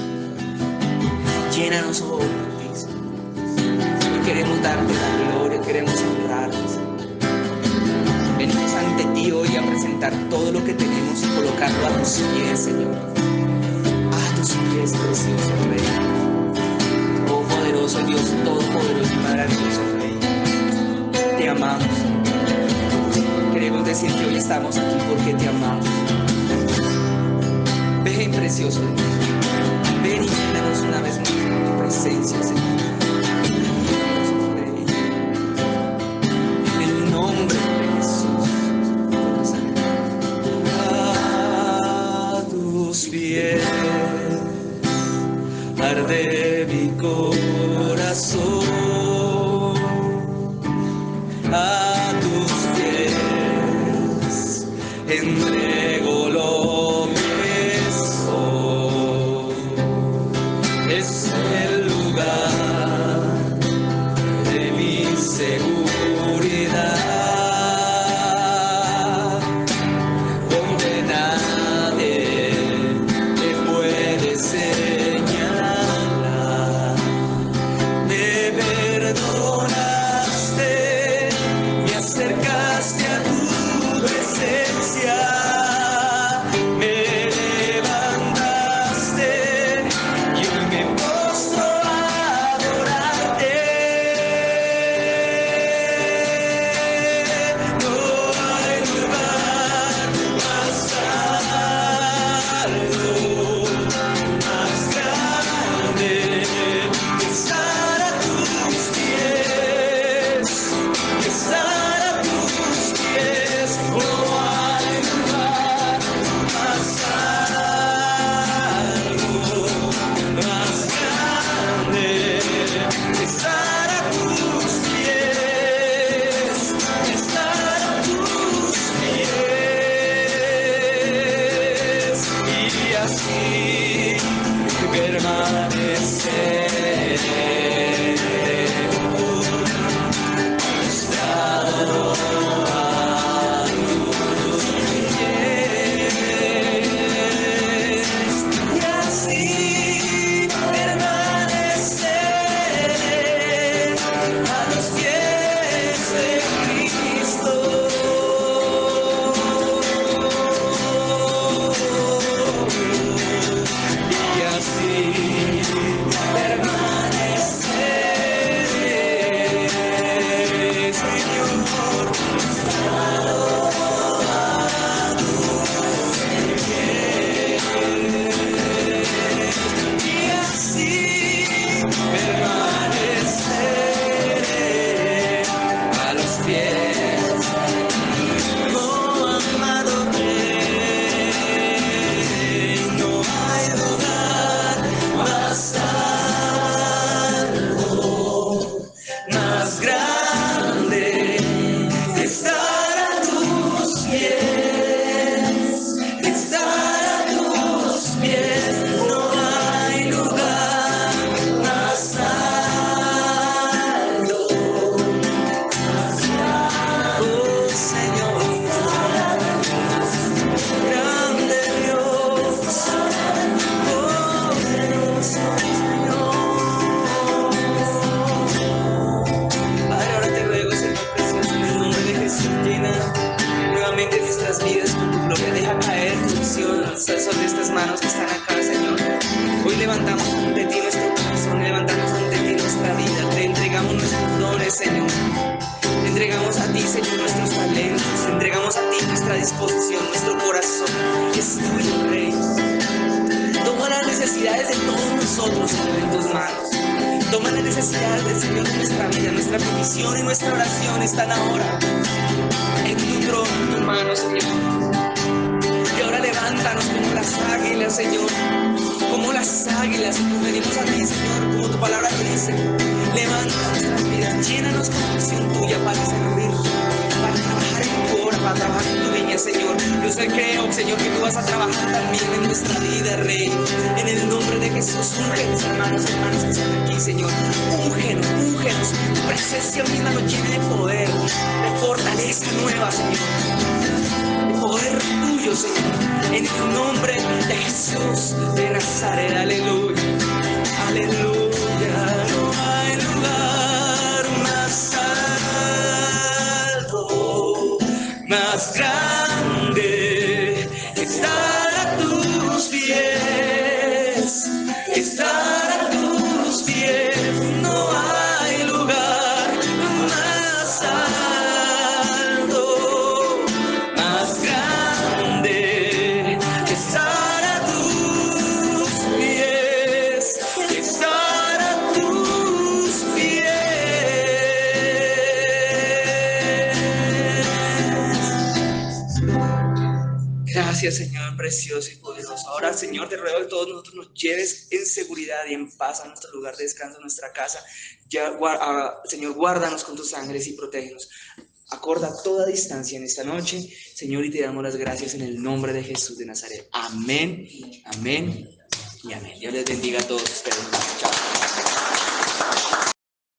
Llénanos hoy de ti, Señor. Queremos darte la gloria, queremos honrarte, Señor. Venimos ante ti hoy a presentar todo lo que tenemos y colocarlo a tus pies, Señor. A tus pies, precioso Rey. Oh poderoso Dios, todopoderoso y maravilloso Rey. Te amamos. Queremos decir que hoy estamos aquí porque te amamos. Ven, precioso Dios. Ven y llénanos una vez más con tu presencia, Señor. En el nombre de Jesús. A tus pies arde mi corazón. A tus pies entrego lo que soy. Es el lugar de mi seguridad, donde nadie te puede señalar. Me perdonaste, me acercaste a tu presencia, me levantaste y hoy me postro a adorarte. dones, Señor. Te entregamos a ti, Señor, nuestros talentos. Te entregamos a ti nuestra disposición, nuestro corazón. Es tuyo, Rey. Toma las necesidades de todos nosotros, Señor, en tus manos. Toma las necesidades del Señor de nuestra vida. Nuestra petición y nuestra oración están ahora en tu trono, en tu mano, Señor. Y ahora levántanos como las águilas, Señor. Como las águilas, Señor. Venimos a ti, Señor, como tu palabra te dice. Levanta nuestras vidas, llénanos con unción tuya para servir, para trabajar en tu obra, para trabajar en tu viña, Señor. Yo sé, creo, Señor, que tú vas a trabajar también en nuestra vida, Rey. En el nombre de Jesús, úngenos, hermanos y hermanas que están aquí, Señor. Úngenos. Tu presencia misma nos llene de poder, de fortaleza nueva, Señor. Poder tuyo, Señor, en el nombre de Jesús de Nazaret. Aleluya, aleluya. No hay lugar más alto, más grande que estar a tus pies, estar a tus pies. No hay lugar más alto, más grande que estar a tus pies, estar a tus pies. Gracias, Señor, precioso y poderoso. Ahora, Señor, te ruego que todos nosotros nos lleves en seguridad y en paz a nuestro lugar de descanso, a nuestra casa. Ya, Señor, guárdanos con tus sangres y protégenos. Acorda toda distancia en esta noche, Señor, y te damos las gracias en el nombre de Jesús de Nazaret. Amén, amén y amén. Dios les bendiga a todos ustedes. Chao.